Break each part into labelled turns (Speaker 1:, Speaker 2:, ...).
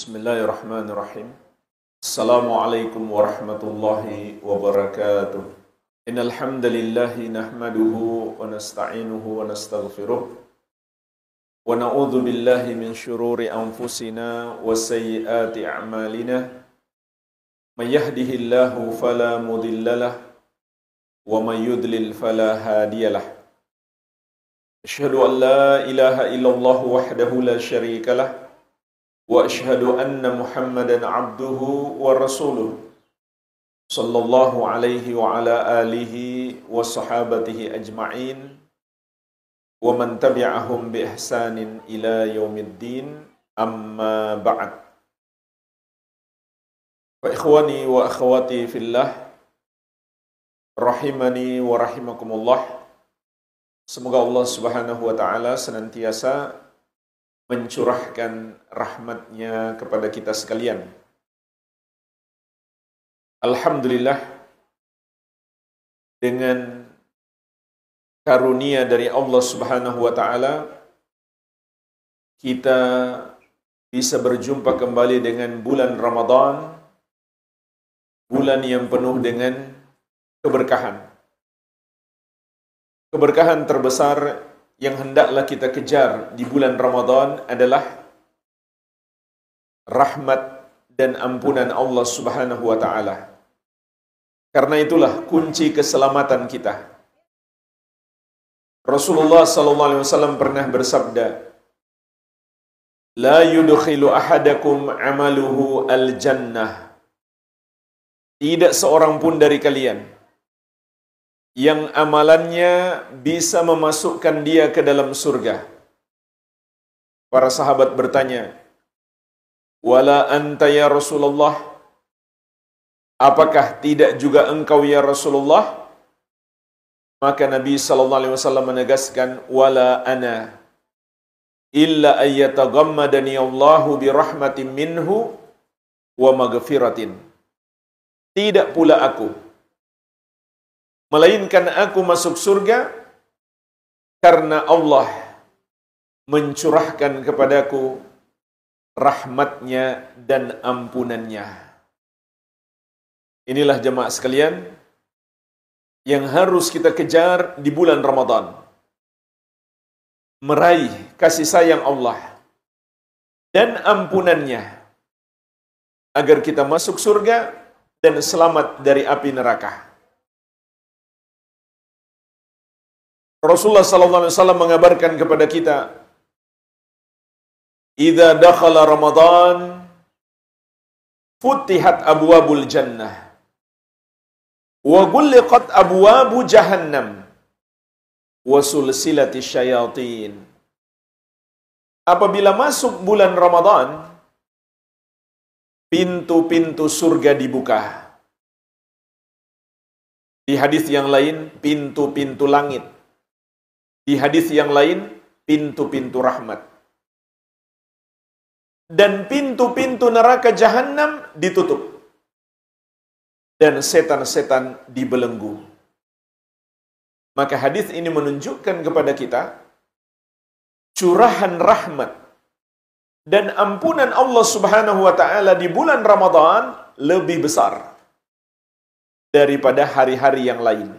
Speaker 1: Bismillahirrahmanirrahim. Assalamualaikum warahmatullahi wabarakatuh. Innal hamdalillahi nahmaduhu wa nasta'inuhu wa nastaghfiruh. Wa na'udzu billahi min syururi anfusina wa sayyiati a'malina. May yahdihillahu fala mudhillalah wa may yudlil fala hadiyalah. Asyhadu an la ilaha illallah wahdahu la syarikalah. Wa ashhadu anna Muhammadan abduhu wa rasuluh sallallahu alaihi wa ala alihi wa sahabatihi ajma'in wa man tabi'ahum bi ihsanin ila yaumiddin, amma ba'd. Wa ikhwani wa akhwati fillah, rahimani wa rahimakumullah. Semoga Allah Subhanahu wa ta'ala senantiasa mencurahkan rahmatnya kepada kita sekalian. Alhamdulillah, dengan karunia dari Allah Subhanahu wa ta'ala, kita bisa berjumpa kembali dengan bulan Ramadan, bulan yang penuh dengan keberkahan. Keberkahan terbesar yang hendaklah kita kejar di bulan Ramadan adalah rahmat dan ampunan Allah Subhanahu wa ta'ala. Karena itulah kunci keselamatan kita. Rasulullah SAW pernah bersabda, "La yudkhilu ahadakum amaluhu al-jannah." Tidak seorang pun dari kalian yang amalannya bisa memasukkan dia ke dalam surga. Para sahabat bertanya, "Wala anta ya Rasulullah?" Apakah tidak juga engkau ya Rasulullah? Maka Nabi SAW menegaskan, "Wala ana illa ayyataghammadani Allahu birahmatin minhu wa maghfiratin." Tidak pula aku, melainkan aku masuk surga karena Allah mencurahkan kepadaku rahmatnya dan ampunannya. Inilah jemaah sekalian yang harus kita kejar di bulan Ramadan. Meraih kasih sayang Allah dan ampunannya agar kita masuk surga dan selamat dari api neraka. Rasulullah SAW mengabarkan kepada kita, "Idza dakhala Ramadan, futihat abwabul jannah, wa ghulliqat abwabu jahannam, wa sulsilatis syayatin." Apabila masuk bulan Ramadan, pintu-pintu surga dibuka. Di hadis yang lain, pintu-pintu langit. Di hadis yang lain, pintu-pintu rahmat. Dan pintu-pintu neraka jahanam ditutup. Dan setan-setan dibelenggu. Maka hadis ini menunjukkan kepada kita curahan rahmat dan ampunan Allah Subhanahu wa ta'ala di bulan Ramadan lebih besar daripada hari-hari yang lain.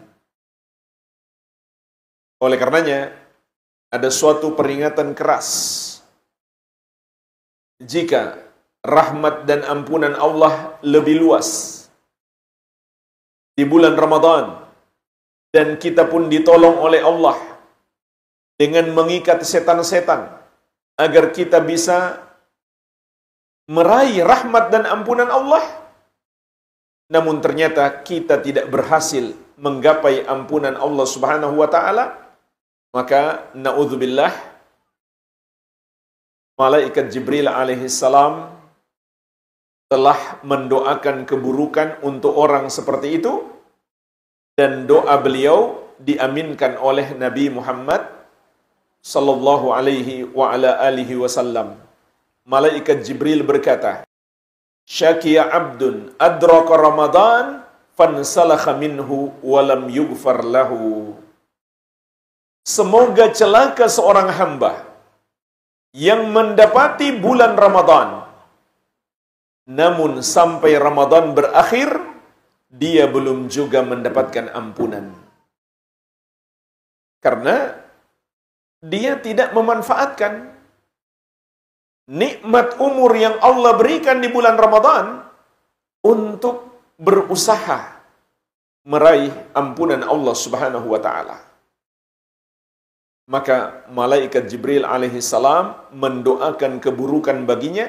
Speaker 1: Oleh karenanya, ada suatu peringatan keras. Jika rahmat dan ampunan Allah lebih luas di bulan Ramadan, dan kita pun ditolong oleh Allah dengan mengikat setan-setan agar kita bisa meraih rahmat dan ampunan Allah, namun ternyata kita tidak berhasil menggapai ampunan Allah Subhanahu wa ta'ala, maka na'udzubillah, malaikat Jibril alaihissalam telah mendoakan keburukan untuk orang seperti itu, dan doa beliau diaminkan oleh Nabi Muhammad sallallahu alaihi wa ala alihi wasallam. Malaikat Jibril berkata, "Syakiya abdun adraka Ramadan fansalakha minhu wa lam yughfar lahu." Semoga celaka seorang hamba yang mendapati bulan Ramadan namun sampai Ramadan berakhir, dia belum juga mendapatkan ampunan. Karena dia tidak memanfaatkan nikmat umur yang Allah berikan di bulan Ramadan untuk berusaha meraih ampunan Allah Subhanahu wa taala. Maka malaikat Jibril alaihi salam mendoakan keburukan baginya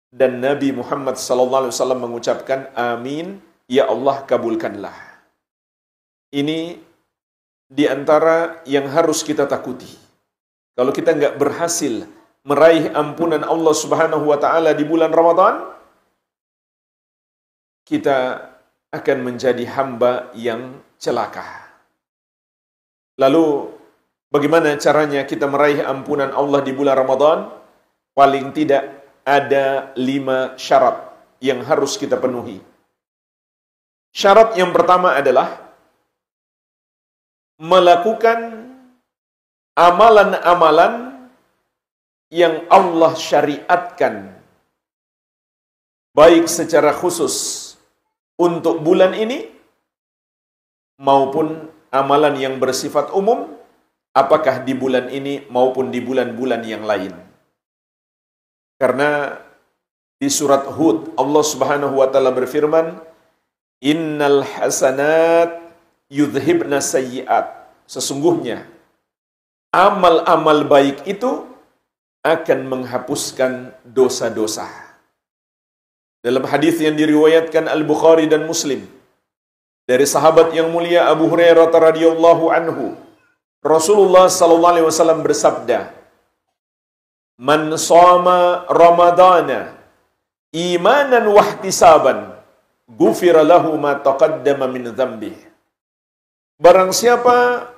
Speaker 1: dan Nabi Muhammad sallallahu alaihi wasallam mengucapkan amin, ya Allah kabulkanlah. Ini di antara yang harus kita takuti. Kalau kita enggak berhasil meraih ampunan Allah Subhanahu wa taala di bulan Ramadan, kita akan menjadi hamba yang celaka. Lalu bagaimana caranya kita meraih ampunan Allah di bulan Ramadan? Paling tidak ada 5 syarat yang harus kita penuhi. Syarat yang pertama adalah melakukan amalan-amalan yang Allah syariatkan, baik secara khusus untuk bulan ini maupun amalan yang bersifat umum, apakah di bulan ini maupun di bulan-bulan yang lain. Karena di surat Hud Allah Subhanahu wa taala berfirman, innal hasanat yudhibna sayyiat. Sesungguhnya amal-amal baik itu akan menghapuskan dosa-dosa. Dalam hadis yang diriwayatkan Al-Bukhari dan Muslim dari sahabat yang mulia Abu Hurairah radhiyallahu anhu, Rasulullah sallallahu alaihi wasallam bersabda, "Man shoma Ramadana imanan wa ihtisaban, ghufira lahu ma taqaddama min dhanbihi." Barang siapa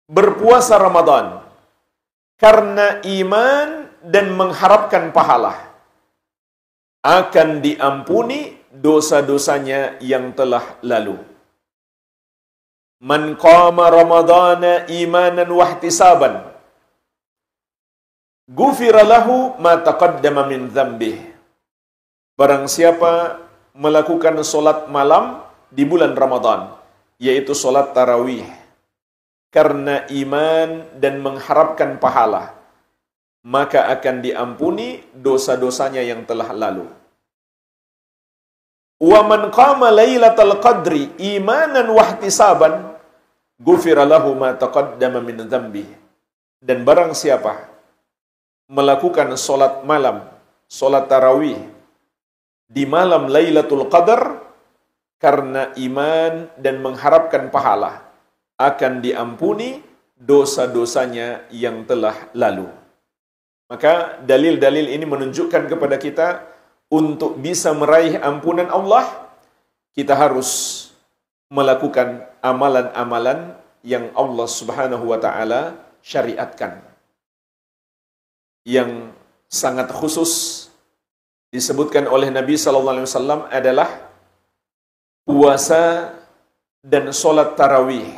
Speaker 1: berpuasa Ramadan karena iman dan mengharapkan pahala, akan diampuni dosa-dosanya yang telah lalu. Man qama Ramadana imanan wa ihtisaban, ghufira lahu ma taqaddama min dhanbihi. Barang siapa melakukan solat malam di bulan Ramadan, yaitu solat tarawih, karena iman dan mengharapkan pahala, maka akan diampuni dosa-dosanya yang telah lalu. Wa man qama lailatal qadri imanan wa ihtisaban, ghufira lahu ma taqaddama min dhanbihi. Dan barang siapa melakukan solat malam, solat tarawih di malam Lailatul Qadar karena iman dan mengharapkan pahala, akan diampuni dosa-dosanya yang telah lalu. Maka dalil-dalil ini menunjukkan kepada kita untuk bisa meraih ampunan Allah, kita harus melakukan amalan-amalan yang Allah Subhanahu wa taala syariatkan. Yang sangat khusus disebutkan oleh Nabi sallallahu alaihi wasallam adalah puasa dan solat tarawih.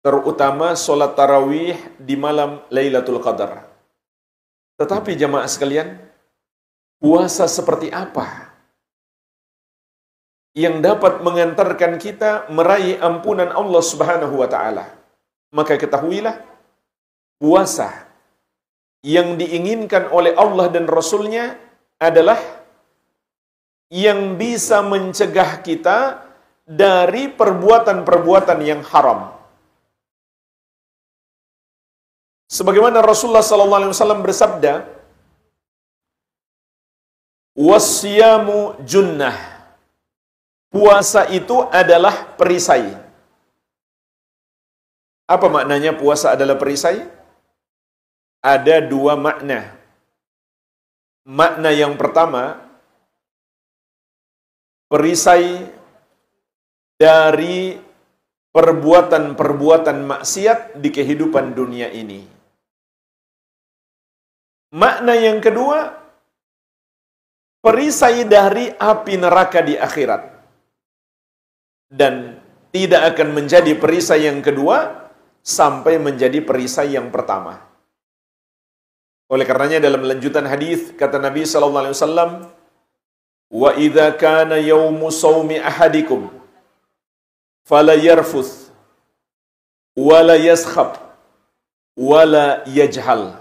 Speaker 1: Terutama solat tarawih di malam Lailatul Qadar. Tetapi jamaah sekalian, puasa seperti apa yang dapat mengantarkan kita meraih ampunan Allah Subhanahu wa taala? Maka ketahuilah, puasa yang diinginkan oleh Allah dan Rasul-Nya adalah yang bisa mencegah kita dari perbuatan-perbuatan yang haram. Sebagaimana Rasulullah sallallahu alaihi wasallam bersabda, "Wasyamu junnah." Puasa itu adalah perisai. Apa maknanya puasa adalah perisai? Ada 2 makna. Makna yang pertama, perisai dari perbuatan-perbuatan maksiat di kehidupan dunia ini. Makna yang kedua, perisai dari api neraka di akhirat. Dan tidak akan menjadi perisai yang kedua sampai menjadi perisai yang pertama. Oleh karenanya dalam lanjutan hadis kata Nabi sallallahu alaihi wasallam, "Wa idza kana yaumu shaumi ahadikum fala yarfuth wala yaskhab wala yajhal."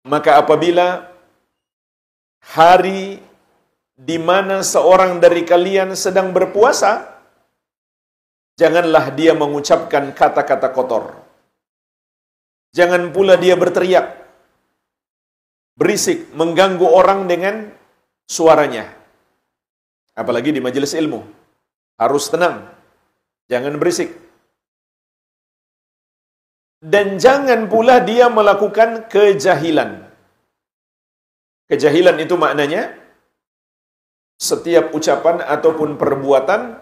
Speaker 1: Maka apabila hari di mana seorang dari kalian sedang berpuasa, janganlah dia mengucapkan kata-kata kotor. Jangan pula dia berteriak, berisik, mengganggu orang dengan suaranya. Apalagi di majelis ilmu. Harus tenang. Jangan berisik. Dan jangan pula dia melakukan kejahilan. Kejahilan itu maknanya setiap ucapan ataupun perbuatan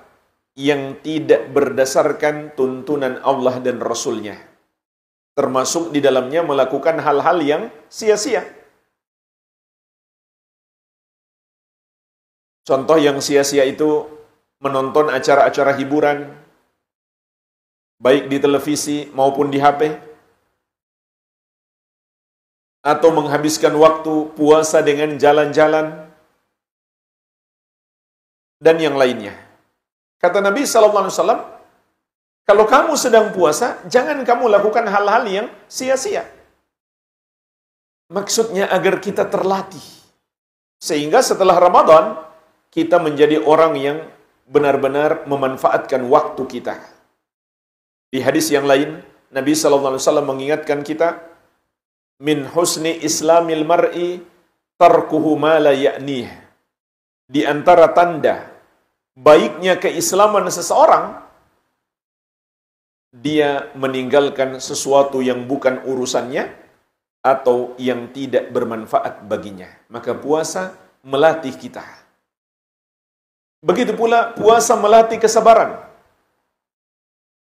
Speaker 1: yang tidak berdasarkan tuntunan Allah dan Rasul-Nya. Termasuk di dalamnya melakukan hal-hal yang sia-sia. Contoh yang sia-sia itu menonton acara-acara hiburan, baik di televisi maupun di HP, atau menghabiskan waktu puasa dengan jalan-jalan, dan yang lainnya. Kata Nabi SAW, kalau kamu sedang puasa, jangan kamu lakukan hal-hal yang sia-sia. Maksudnya agar kita terlatih. Sehingga setelah Ramadan, kita menjadi orang yang benar-benar memanfaatkan waktu kita. Di hadis yang lain, Nabi SAW mengingatkan kita, min husni islamil mar'i tarkuhu ma la ya'nih. Di antara tanda baiknya keislaman seseorang, dia meninggalkan sesuatu yang bukan urusannya atau yang tidak bermanfaat baginya. Maka puasa melatih kita. Begitu pula puasa melatih kesabaran.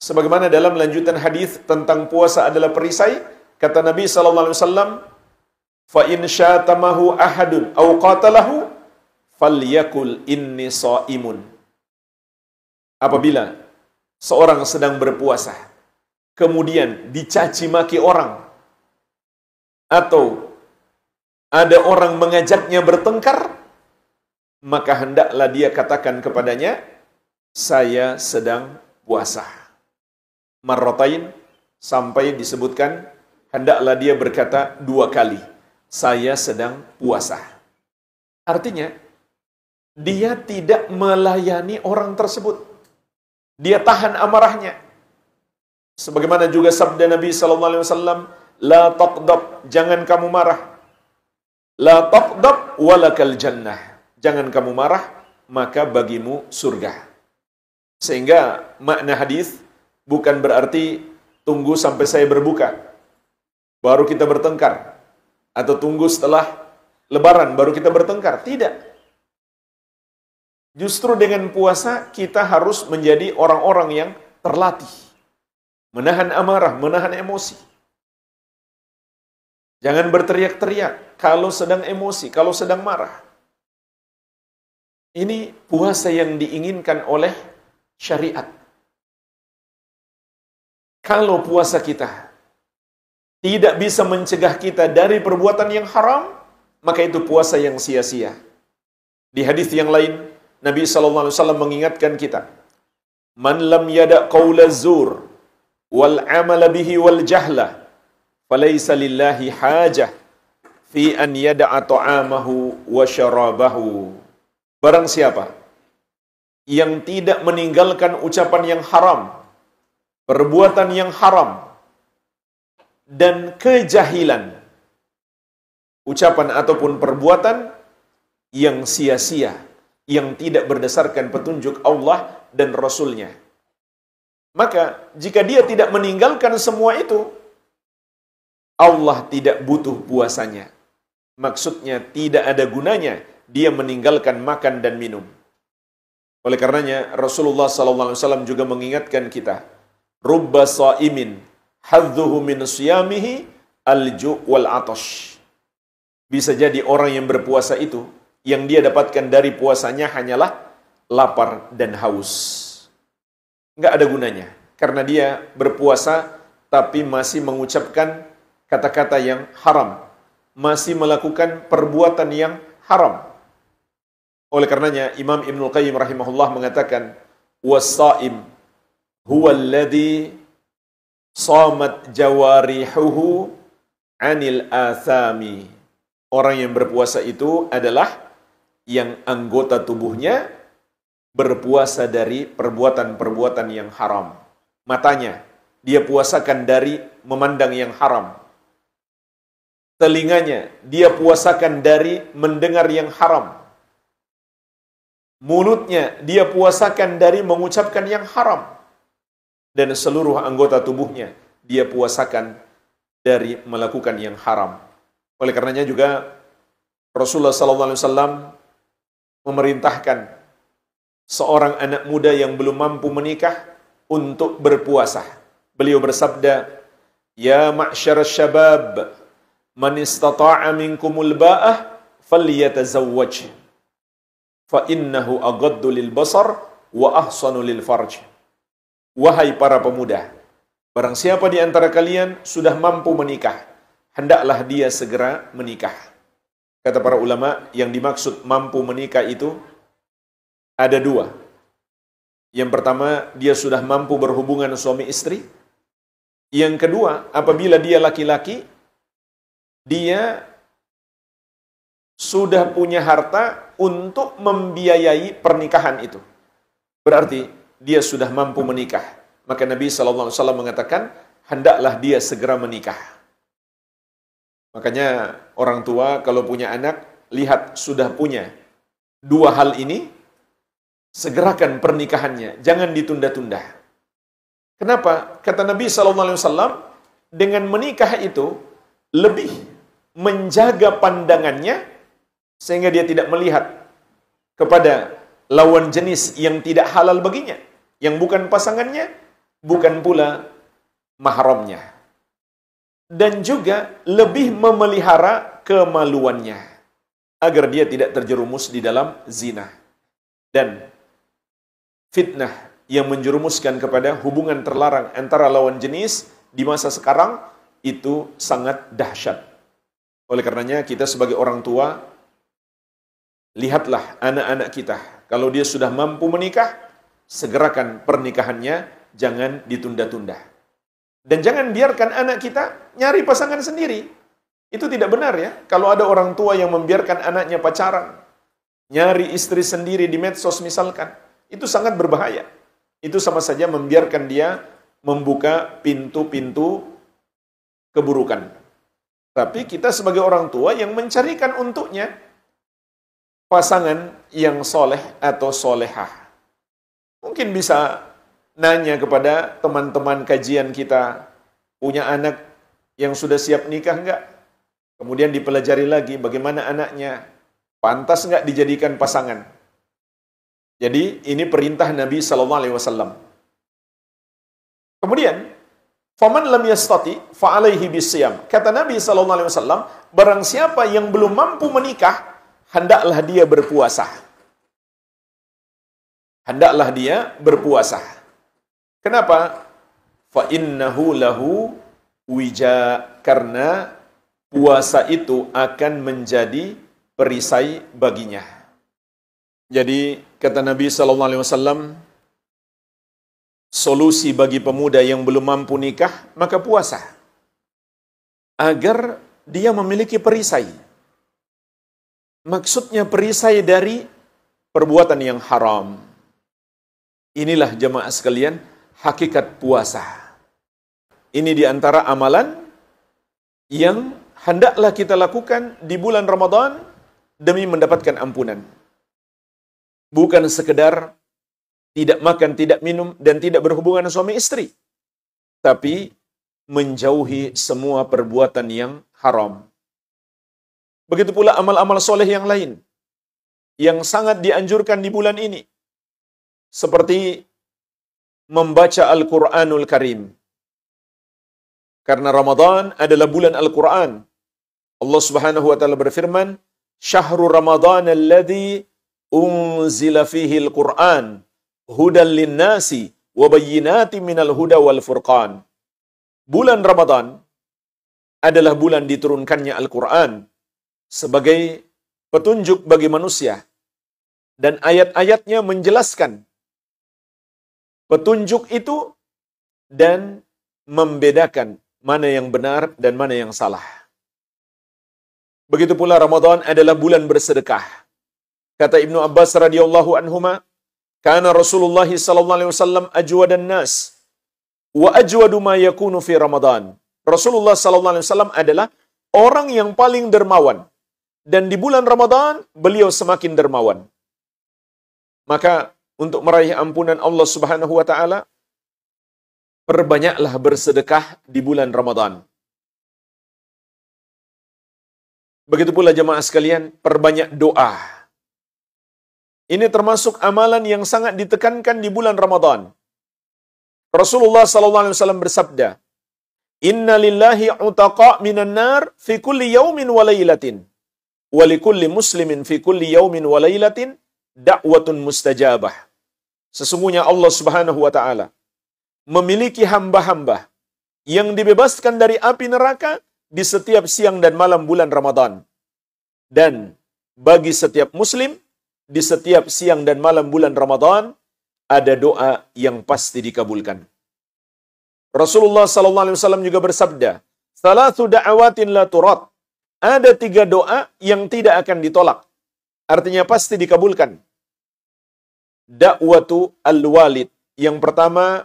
Speaker 1: Sebagaimana dalam lanjutan hadis tentang puasa adalah perisai, kata Nabi SAW, fa in syatamahu ahadun aw qatalahu falyakul inni shaimun. Apabila seorang sedang berpuasa, kemudian dicaci maki orang, atau ada orang mengajaknya bertengkar, maka hendaklah dia katakan kepadanya, saya sedang puasa. Marratain, sampai disebutkan, hendaklah dia berkata 2 kali, saya sedang puasa. Artinya, dia tidak melayani orang tersebut. Dia tahan amarahnya. Sebagaimana juga sabda Nabi SAW, la taqdab, jangan kamu marah. La taqdab walakal jannah. Jangan kamu marah, maka bagimu surga. Sehingga makna hadis bukan berarti tunggu sampai saya berbuka, baru kita bertengkar. Atau tunggu setelah lebaran, baru kita bertengkar. Tidak. Justru dengan puasa, kita harus menjadi orang-orang yang terlatih. Menahan amarah, menahan emosi. Jangan berteriak-teriak kalau sedang emosi, kalau sedang marah. Ini puasa yang diinginkan oleh syariat. Kalau puasa kita tidak bisa mencegah kita dari perbuatan yang haram, maka itu puasa yang sia-sia. Di hadis yang lain, Nabi SAW mengingatkan kita, man lam yada qawla zur wal amala bihi wal jahla falaysa lillahi hajah fi an yada'a ta'amahu wa syarabahu. Barang siapa yang tidak meninggalkan ucapan yang haram, perbuatan yang haram, dan kejahilan, ucapan ataupun perbuatan yang sia-sia, yang tidak berdasarkan petunjuk Allah dan Rasul-Nya. Maka, jika dia tidak meninggalkan semua itu, Allah tidak butuh puasanya. Maksudnya, tidak ada gunanya dia meninggalkan makan dan minum. Oleh karenanya, Rasulullah SAW juga mengingatkan kita, rubba sha'imin hadzuhu min siyamihi al-ju' wal atash. Bisa jadi orang yang berpuasa itu, yang dia dapatkan dari puasanya hanyalah lapar dan haus. Nggak ada gunanya. Karena dia berpuasa, tapi masih mengucapkan kata-kata yang haram, masih melakukan perbuatan yang haram. Oleh karenanya Imam Ibnul Qayyim rahimahullah mengatakan, was-saim huwa alladhi samat jawarihuhu anil athami. Orang yang berpuasa itu adalah yang anggota tubuhnya berpuasa dari perbuatan-perbuatan yang haram. Matanya dia puasakan dari memandang yang haram. Telinganya dia puasakan dari mendengar yang haram. Mulutnya dia puasakan dari mengucapkan yang haram. Dan seluruh anggota tubuhnya dia puasakan dari melakukan yang haram. Oleh karenanya juga Rasulullah SAW memerintahkan seorang anak muda yang belum mampu menikah untuk berpuasa. Beliau bersabda, "Ya ma'syarasy syabab, man istata'a minkumul ba'ah falyatazawwaj, fa innahu aghaddu lil basar wa ahsanu lil farj." Wahai para pemuda, barang siapa di antara kalian sudah mampu menikah, hendaklah dia segera menikah. Kata para ulama, yang dimaksud mampu menikah itu ada dua. Yang pertama, dia sudah mampu berhubungan suami istri. Yang kedua, apabila dia laki-laki, dia sudah punya harta untuk membiayai pernikahan itu. Berarti dia sudah mampu menikah. Maka Nabi SAW mengatakan, hendaklah dia segera menikah. Makanya orang tua kalau punya anak, lihat sudah punya dua hal ini, segerakan pernikahannya, jangan ditunda-tunda. Kenapa? Kata Nabi SAW, dengan menikah itu lebih menjaga pandangannya sehingga dia tidak melihat kepada lawan jenis yang tidak halal baginya, yang bukan pasangannya, bukan pula mahramnya. Dan juga lebih memelihara kemaluannya agar dia tidak terjerumus di dalam zina. Dan fitnah yang menjerumuskan kepada hubungan terlarang antara lawan jenis di masa sekarang itu sangat dahsyat. Oleh karenanya kita sebagai orang tua, lihatlah anak-anak kita, kalau dia sudah mampu menikah, segerakan pernikahannya, jangan ditunda-tunda. Dan jangan biarkan anak kita nyari pasangan sendiri. Itu tidak benar ya. Kalau ada orang tua yang membiarkan anaknya pacaran, nyari istri sendiri di medsos misalkan, itu sangat berbahaya. Itu sama saja membiarkan dia membuka pintu-pintu keburukan. Tapi kita sebagai orang tua yang mencarikan untuknya pasangan yang soleh atau solehah. Mungkin bisa nanya kepada teman-teman kajian kita, punya anak yang sudah siap nikah enggak? Kemudian dipelajari lagi bagaimana anaknya, pantas enggak dijadikan pasangan. Jadi ini perintah Nabi SAW. Kemudian, faman lam yastati fa alaihi bisyam. Kata Nabi SAW, barang siapa yang belum mampu menikah, hendaklah dia berpuasa. Hendaklah dia berpuasa. Kenapa? Fa innahu lahu wija, karena puasa itu akan menjadi perisai baginya. Jadi kata Nabi SAW, solusi bagi pemuda yang belum mampu nikah, maka puasa. Agar dia memiliki perisai. Maksudnya perisai dari perbuatan yang haram. Inilah jemaah sekalian, hakikat puasa. Ini di antara amalan yang hendaklah kita lakukan di bulan Ramadan demi mendapatkan ampunan. Bukan sekedar tidak makan, tidak minum, dan tidak berhubungan suami istri. Tapi menjauhi semua perbuatan yang haram. Begitu pula amal-amal soleh yang lain, yang sangat dianjurkan di bulan ini. Seperti membaca Al-Quranul Karim. Karena Ramadan adalah bulan Al-Quran. Allah Subhanahu wa Ta'ala berfirman, "Syahrul Ramadan alladzi unzila fihi al-Quran hudan lin-nasi wa bayyinatin minal huda wal furqan." Bulan Ramadan adalah bulan diturunkannya Al-Quran sebagai petunjuk bagi manusia. Dan ayat-ayatnya menjelaskan petunjuk itu dan membedakan mana yang benar dan mana yang salah. Begitu pula Ramadan adalah bulan bersedekah. Kata Ibnu Abbas radhiyallahu anhuma, "Kana Rasulullah sallallahu alaihi wasallam ajwadan nas wa ajwadu ma yakunu fi Ramadan." Rasulullah sallallahu alaihi wasallam adalah orang yang paling dermawan, dan di bulan Ramadan beliau semakin dermawan. Maka untuk meraih ampunan Allah Subhanahu wa taala, perbanyaklah bersedekah di bulan Ramadan. Begitu pula jemaah sekalian, perbanyak doa. Ini termasuk amalan yang sangat ditekankan di bulan Ramadan. Rasulullah sallallahu alaihi wasallam bersabda, "Inna lillahi utaqa minan nar fi kulli yaumin wa lailatin, wa likulli muslimin fi kulli yaumin wa lailatin da'watun mustajabah." Sesungguhnya Allah Subhanahu wa taala memiliki hamba-hamba yang dibebaskan dari api neraka di setiap siang dan malam bulan Ramadan. Dan bagi setiap muslim, di setiap siang dan malam bulan Ramadan, ada doa yang pasti dikabulkan. Rasulullah sallallahu alaihi wasallam juga bersabda, "Thalathu da'awatin la turad." Ada 3 doa yang tidak akan ditolak. Artinya pasti dikabulkan. Da'watu al-walid. Yang pertama,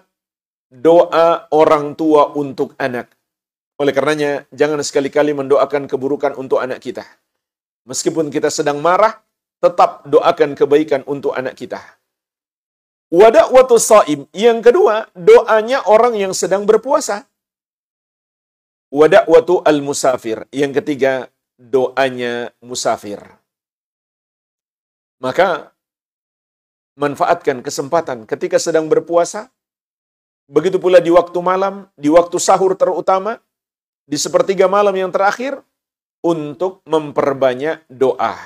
Speaker 1: doa orang tua untuk anak. Oleh karenanya, jangan sekali-kali mendoakan keburukan untuk anak kita. Meskipun kita sedang marah, tetap doakan kebaikan untuk anak kita. Wa da'watu shaim. Yang kedua, doanya orang yang sedang berpuasa. Wa da'watu al-musafir. Yang ketiga, doanya musafir. Maka, manfaatkan kesempatan ketika sedang berpuasa, begitu pula di waktu malam, di waktu sahur terutama, di sepertiga malam yang terakhir, untuk memperbanyak doa.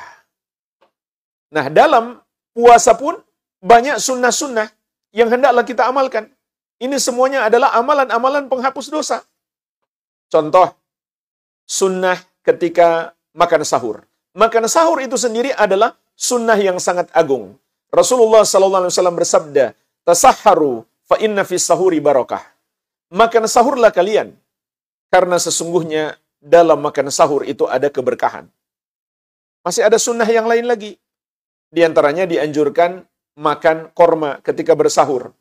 Speaker 1: Nah, dalam puasa pun banyak sunnah-sunnah yang hendaklah kita amalkan. Ini semuanya adalah amalan-amalan penghapus dosa. Contoh, sunnah ketika makan sahur. Makan sahur itu sendiri adalah sunnah yang sangat agung. Rasulullah SAW bersabda, "Tasahharu fa inna fis sahuri barakah." Makan sahurlah kalian, karena sesungguhnya dalam makan sahur itu ada keberkahan. Masih ada sunnah yang lain lagi. Di antaranya dianjurkan makan korma ketika bersahur.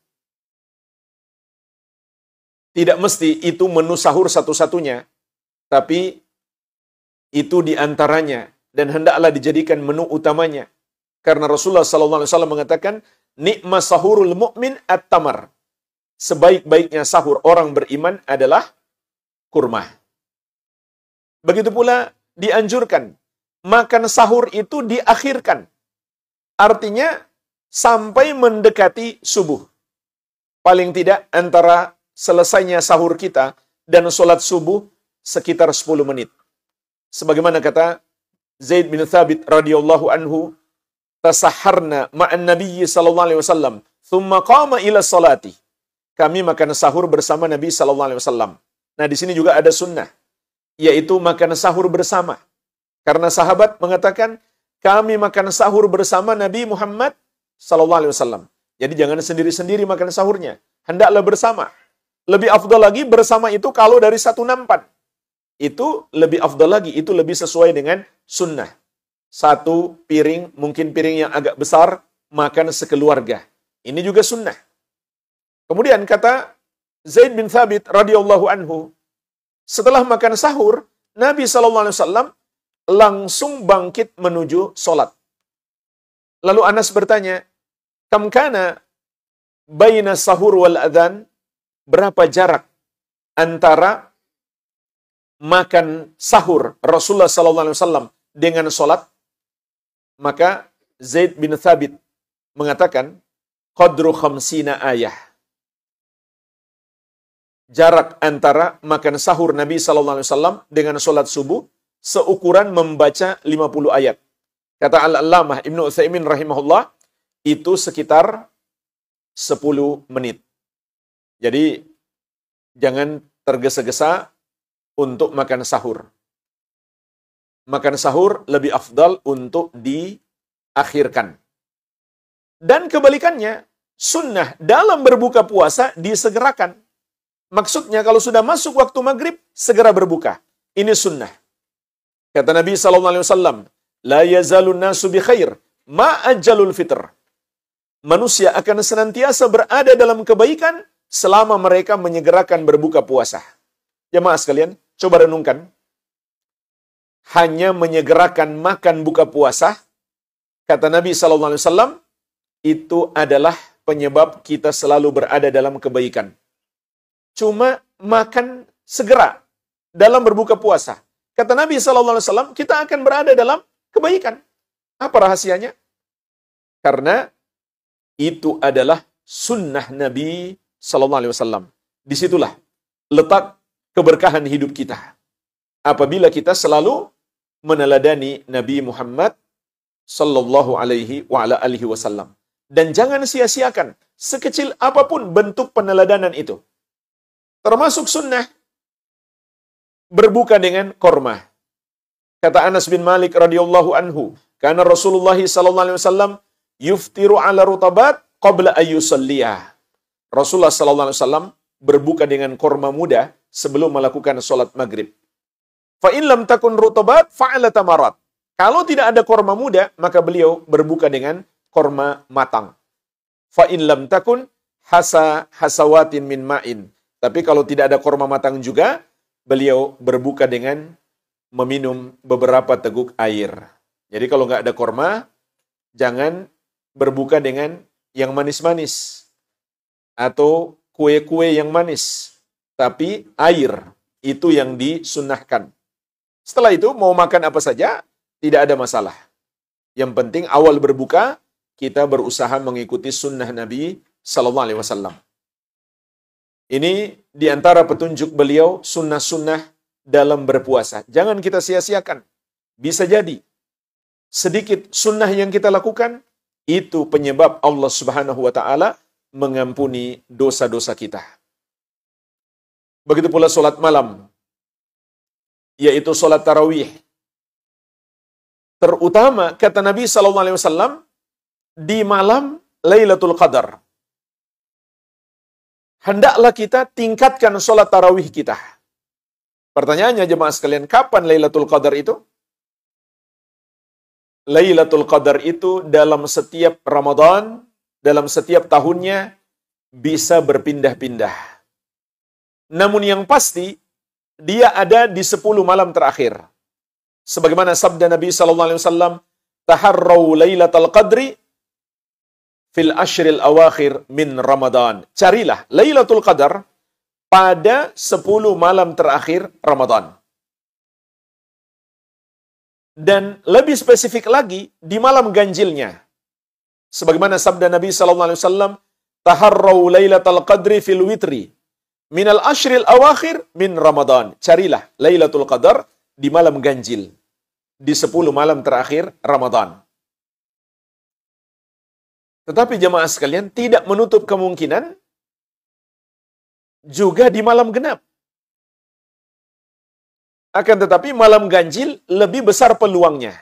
Speaker 1: Tidak mesti itu menu sahur satu-satunya, tapi itu di antaranya dan hendaklah dijadikan menu utamanya. Karena Rasulullah SAW mengatakan, "Ni'ma sahurul mu'min at-tamar." Sebaik-baiknya sahur orang beriman adalah kurma. Begitu pula dianjurkan makan sahur itu diakhirkan. Artinya sampai mendekati subuh. Paling tidak antara selesainya sahur kita dan sholat subuh sekitar 10 menit. Sebagaimana kata Zaid bin Thabit radhiyallahu anhu, "Tasahharna ma'an nabiyyi sallallahu alaihi wasallam, thumma qama ila salati." Kami makan sahur bersama Nabi sallallahu alaihi wasallam. Nah, di sini juga ada sunnah, yaitu makan sahur bersama. Karena sahabat mengatakan, kami makan sahur bersama Nabi Muhammad sallallahu alaihi wasallam. Jadi jangan sendiri-sendiri makan sahurnya, hendaklah bersama. Lebih afdal lagi bersama itu kalau dari satu nampan. Itu lebih afdal lagi, itu lebih sesuai dengan sunnah. Satu piring, mungkin piring yang agak besar, makan sekeluarga. Ini juga sunnah. Kemudian kata Zaid bin Thabit radhiyallahu anhu, setelah makan sahur, Nabi SAW langsung bangkit menuju solat. Lalu Anas bertanya, "Kam kana baina sahur wal adhan?" Berapa jarak antara makan sahur Rasulullah SAW dengan solat? Maka Zaid bin Thabit mengatakan, "Qadru khamsina ayah." Jarak antara makan sahur Nabi SAW dengan solat subuh seukuran membaca 50 ayat. Kata Al-Allamah Ibnu Utsaimin rahimahullah, itu sekitar 10 menit. Jadi jangan tergesa-gesa untuk makan sahur. Makan sahur lebih afdal untuk diakhirkan. Dan kebalikannya, sunnah dalam berbuka puasa disegerakan. Maksudnya kalau sudah masuk waktu maghrib, segera berbuka. Ini sunnah. Kata Nabi SAW, La yazalun nasu bi khair, ma'ajjalul fitr. Manusia akan senantiasa berada dalam kebaikan selama mereka menyegerakan berbuka puasa. Jemaah sekalian, coba renungkan. Hanya menyegerakan makan buka puasa, kata Nabi SAW, itu adalah penyebab kita selalu berada dalam kebaikan. Cuma makan segera dalam berbuka puasa. Kata Nabi SAW, kita akan berada dalam kebaikan. Apa rahasianya? Karena itu adalah sunnah Nabi SAW. Disitulah letak keberkahan hidup kita. Apabila kita selalu meneladani Nabi Muhammad sallallahu alaihi wa ala alihi wasallam. Dan jangan sia-siakan sekecil apapun bentuk peneladanan itu. Termasuk sunnah berbuka dengan korma. Kata Anas bin Malik radhiyallahu anhu, karena Rasulullah sallallahu alaihi wasallam yuftiru ala rutabat qabla ayyusalliyah. Rasulullah sallallahu alaihi wasallam berbuka dengan korma muda sebelum melakukan sholat maghrib. Fa in lam takun rutabat fa'ala tamarat. Kalau tidak ada korma muda, maka beliau berbuka dengan korma matang. Fa in lam takun hasawatin min ma'in. Tapi kalau tidak ada korma matang juga, beliau berbuka dengan meminum beberapa teguk air. Jadi kalau nggak ada korma, jangan berbuka dengan yang manis-manis atau kue-kue yang manis. Tapi air itu yang disunnahkan. Setelah itu mau makan apa saja, tidak ada masalah. Yang penting awal berbuka, kita berusaha mengikuti sunnah Nabi Sallallahu Alaihi Wasallam. Ini diantara petunjuk beliau sunnah-sunnah dalam berpuasa. Jangan kita sia-siakan. Bisa jadi sedikit sunnah yang kita lakukan, itu penyebab Allah Subhanahu Wa Taala mengampuni dosa-dosa kita. Begitu pula sholat malam, yaitu sholat tarawih. Terutama kata Nabi Sallallahu Alaihi Wasallam di malam Lailatul Qadar. Hendaklah kita tingkatkan sholat tarawih kita. Pertanyaannya jemaah sekalian, kapan Lailatul Qadar itu? Lailatul Qadar itu dalam setiap Ramadan, dalam setiap tahunnya bisa berpindah-pindah. Namun yang pasti, dia ada di 10 malam terakhir. Sebagaimana sabda Nabi SAW, Taharraw Lailatul Qadri fil ashril awakhir min Ramadan. Carilah Lailatul Qadar pada 10 malam terakhir Ramadan. Dan lebih spesifik lagi, di malam ganjilnya. Sebagaimana sabda Nabi SAW, Taharraw Lailatul Qadri fil witri minal ashril awakhir min Ramadan. Carilah Lailatul Qadar di malam ganjil. Di 10 malam terakhir Ramadan. Tetapi jemaah sekalian tidak menutup kemungkinan juga di malam genap. Akan tetapi malam ganjil lebih besar peluangnya.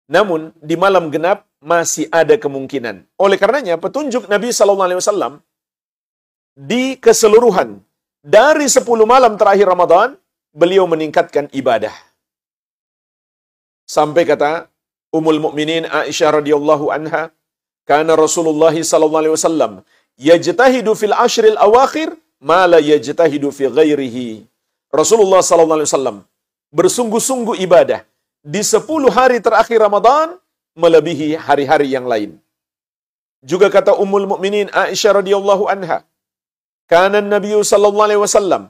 Speaker 1: Namun di malam genap masih ada kemungkinan. Oleh karenanya petunjuk Nabi SAW di keseluruhan dari 10 malam terakhir Ramadan, beliau meningkatkan ibadah. Sampai kata Ummul Mukminin Aisyah radhiyallahu anha, kana Rasulullah sallallahu alaihi wasallam yajtahidu fil ashril awakhir ma la yajtahidu fi ghairihi. Rasulullah sallallahu alaihi wasallam bersungguh-sungguh ibadah di 10 hari terakhir Ramadan melebihi hari-hari yang lain. Juga kata Ummul Mukminin Aisyah radhiyallahu anha, kana an-nabiy sallallahu alaihi wasallam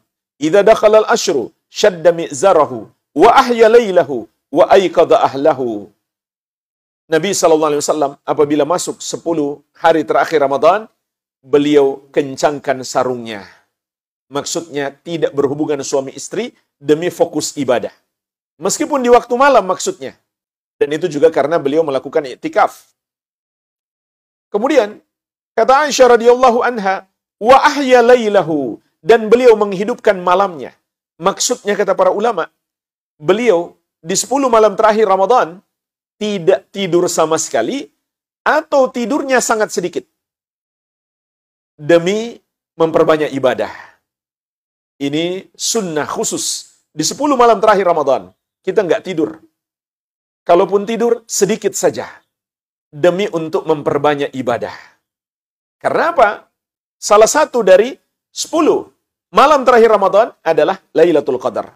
Speaker 1: idza dakhala al-ashru shadda mi'zarahu wa ahya lailahu wa ayqadha ahlahu. Nabi SAW apabila masuk 10 hari terakhir Ramadan, beliau kencangkan sarungnya. Maksudnya tidak berhubungan suami istri demi fokus ibadah. Meskipun di waktu malam maksudnya. Dan itu juga karena beliau melakukan i'tikaf. Kemudian, kata Aisyah radhiyallahu anha, wa ahya lailahu, dan beliau menghidupkan malamnya. Maksudnya kata para ulama, beliau di 10 malam terakhir Ramadan tidak tidur sama sekali atau tidurnya sangat sedikit demi memperbanyak ibadah. Ini sunnah khusus di 10 malam terakhir Ramadan. Kita nggak tidur. Kalaupun tidur, sedikit saja. Demi untuk memperbanyak ibadah. Karena apa? Salah satu dari 10 malam terakhir Ramadan adalah Lailatul Qadar.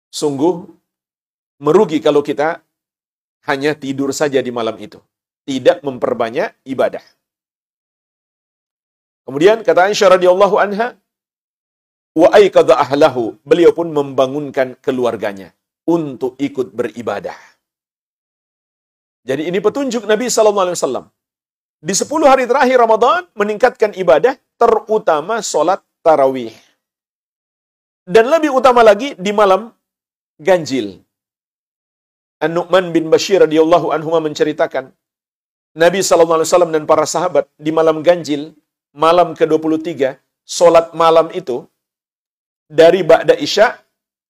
Speaker 1: Sungguh merugi kalau kita hanya tidur saja di malam itu. Tidak memperbanyak ibadah. Kemudian kata Aisyah radhiyallahu anha, wa aikadha ahlahu, beliau pun membangunkan keluarganya untuk ikut beribadah. Jadi ini petunjuk Nabi SAW. Di 10 hari terakhir Ramadan, meningkatkan ibadah, terutama sholat tarawih. Dan lebih utama lagi di malam ganjil. An-Nu'man bin Bashir radhiyallahu anhu menceritakan, Nabi SAW dan para sahabat di malam ganjil, malam ke-23, sholat malam itu, dari Ba'da Isya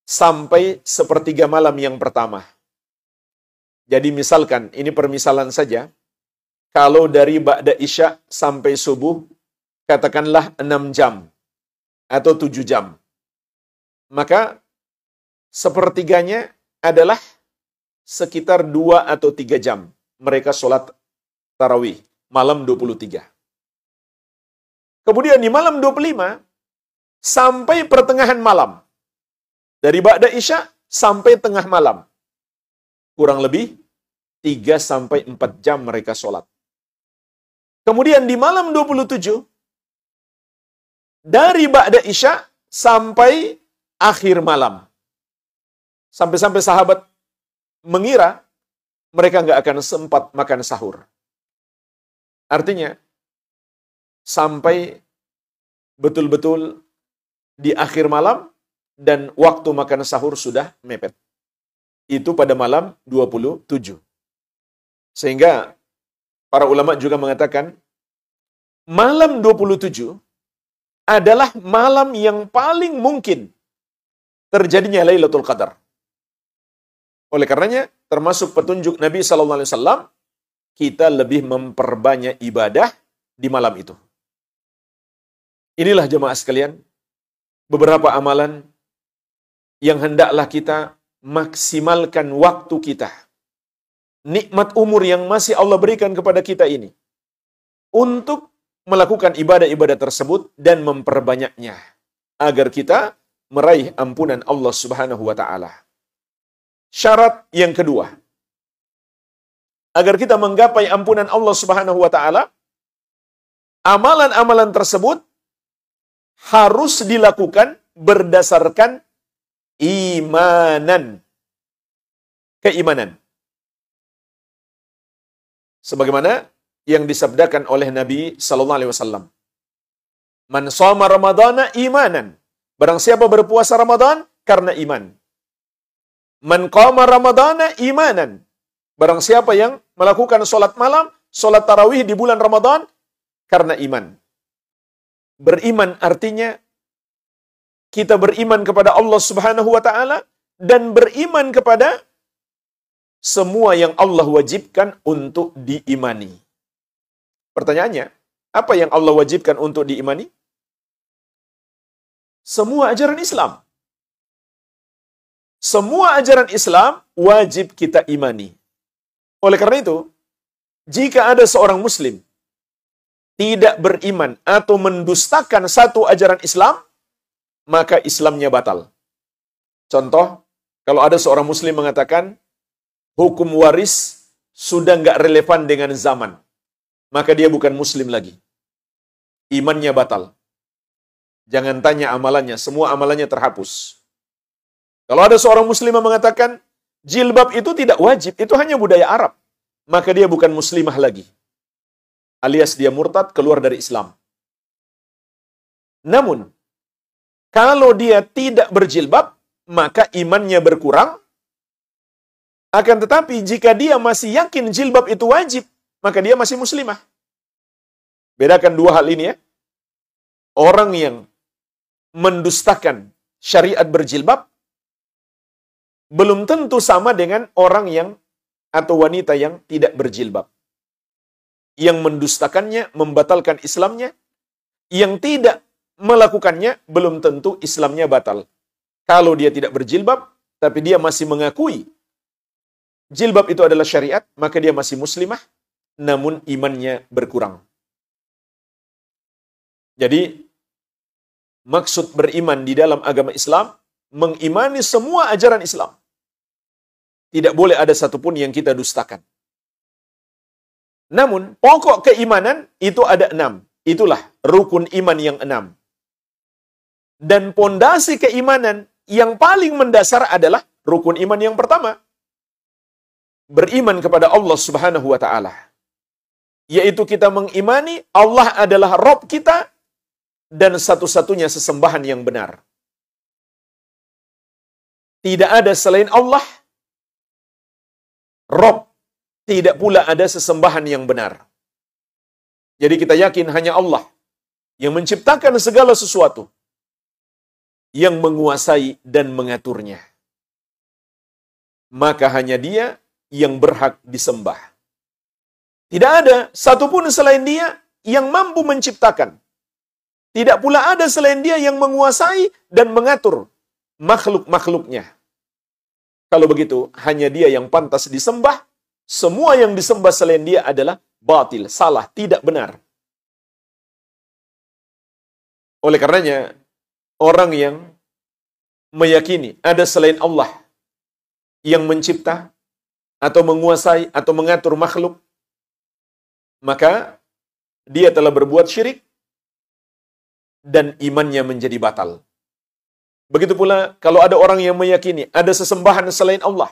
Speaker 1: sampai sepertiga malam yang pertama. Jadi misalkan, ini permisalan saja, kalau dari Ba'da Isya sampai subuh, katakanlah 6 jam atau 7 jam. Maka sepertiganya adalah sekitar 2 atau 3 jam. Mereka sholat tarawih, malam 23. Kemudian di malam 25, sampai pertengahan malam. Dari Ba'da Isya sampai tengah malam. Kurang lebih 3 sampai 4 jam mereka sholat. Kemudian di malam 27, dari Ba'da Isya sampai akhir malam. Sampai-sampai sahabat mengira mereka nggak akan sempat makan sahur. Artinya, sampai betul-betul di akhir malam dan waktu makan sahur sudah mepet. Itu pada malam 27. Sehingga para ulama juga mengatakan malam 27 adalah malam yang paling mungkin terjadinya Lailatul Qadar. Oleh karenanya termasuk petunjuk Nabi SAW, kita lebih memperbanyak ibadah di malam itu. Inilah jemaah sekalian, beberapa amalan yang hendaklah kita maksimalkan waktu kita. Nikmat umur yang masih Allah berikan kepada kita ini. Untuk melakukan ibadah-ibadah tersebut dan memperbanyaknya. Agar kita meraih ampunan Allah Subhanahu wa ta'ala. Syarat yang kedua. Agar kita menggapai ampunan Allah Subhanahu wa ta'ala, amalan-amalan tersebut harus dilakukan berdasarkan imanan. Keimanan. Sebagaimana yang disabdakan oleh Nabi sallallahu alaihi wasallam. Man shoma Ramadhana imanan. Barang siapa berpuasa Ramadan karena iman. Man qama Ramadhana imanan. Barang siapa yang melakukan sholat malam, sholat tarawih di bulan Ramadan karena iman. Beriman artinya kita beriman kepada Allah Subhanahu wa ta'ala dan beriman kepada semua yang Allah wajibkan untuk diimani. Pertanyaannya, apa yang Allah wajibkan untuk diimani? Semua ajaran Islam. Semua ajaran Islam wajib kita imani. Oleh karena itu, jika ada seorang Muslim tidak beriman atau mendustakan satu ajaran Islam, maka Islamnya batal. Contoh, kalau ada seorang Muslim mengatakan, hukum waris sudah nggak relevan dengan zaman, maka dia bukan Muslim lagi. Imannya batal. Jangan tanya amalannya, semua amalannya terhapus. Kalau ada seorang Muslim yang mengatakan, jilbab itu tidak wajib, itu hanya budaya Arab, maka dia bukan muslimah lagi. Alias dia murtad, keluar dari Islam. Namun, kalau dia tidak berjilbab, maka imannya berkurang. Akan tetapi, jika dia masih yakin jilbab itu wajib, maka dia masih muslimah. Bedakan dua hal ini ya. Orang yang mendustakan syariat berjilbab belum tentu sama dengan orang yang atau wanita yang tidak berjilbab. Yang mendustakannya, membatalkan Islamnya, yang tidak melakukannya belum tentu Islamnya batal. Kalau dia tidak berjilbab, tapi dia masih mengakui jilbab itu adalah syariat, maka dia masih muslimah, namun imannya berkurang. Jadi, maksud beriman di dalam agama Islam, mengimani semua ajaran Islam. Tidak boleh ada satupun yang kita dustakan. Namun, pokok keimanan itu ada 6. Itulah rukun iman yang 6. Dan pondasi keimanan yang paling mendasar adalah rukun iman yang pertama. Beriman kepada Allah Subhanahu wa ta'ala. Yaitu kita mengimani Allah adalah Rabb kita dan satu-satunya sesembahan yang benar. Tidak ada selain Allah Rabb, tidak pula ada sesembahan yang benar. Jadi kita yakin hanya Allah yang menciptakan segala sesuatu, yang menguasai dan mengaturnya. Maka hanya Dia yang berhak disembah. Tidak ada satupun selain Dia yang mampu menciptakan. Tidak pula ada selain Dia yang menguasai dan mengatur makhluk-makhluknya. Kalau begitu, hanya Dia yang pantas disembah. Semua yang disembah selain Dia adalah batil, salah, tidak benar. Oleh karenanya, orang yang meyakini ada selain Allah yang mencipta atau menguasai atau mengatur makhluk, maka dia telah berbuat syirik dan imannya menjadi batal. Begitu pula kalau ada orang yang meyakini ada sesembahan selain Allah,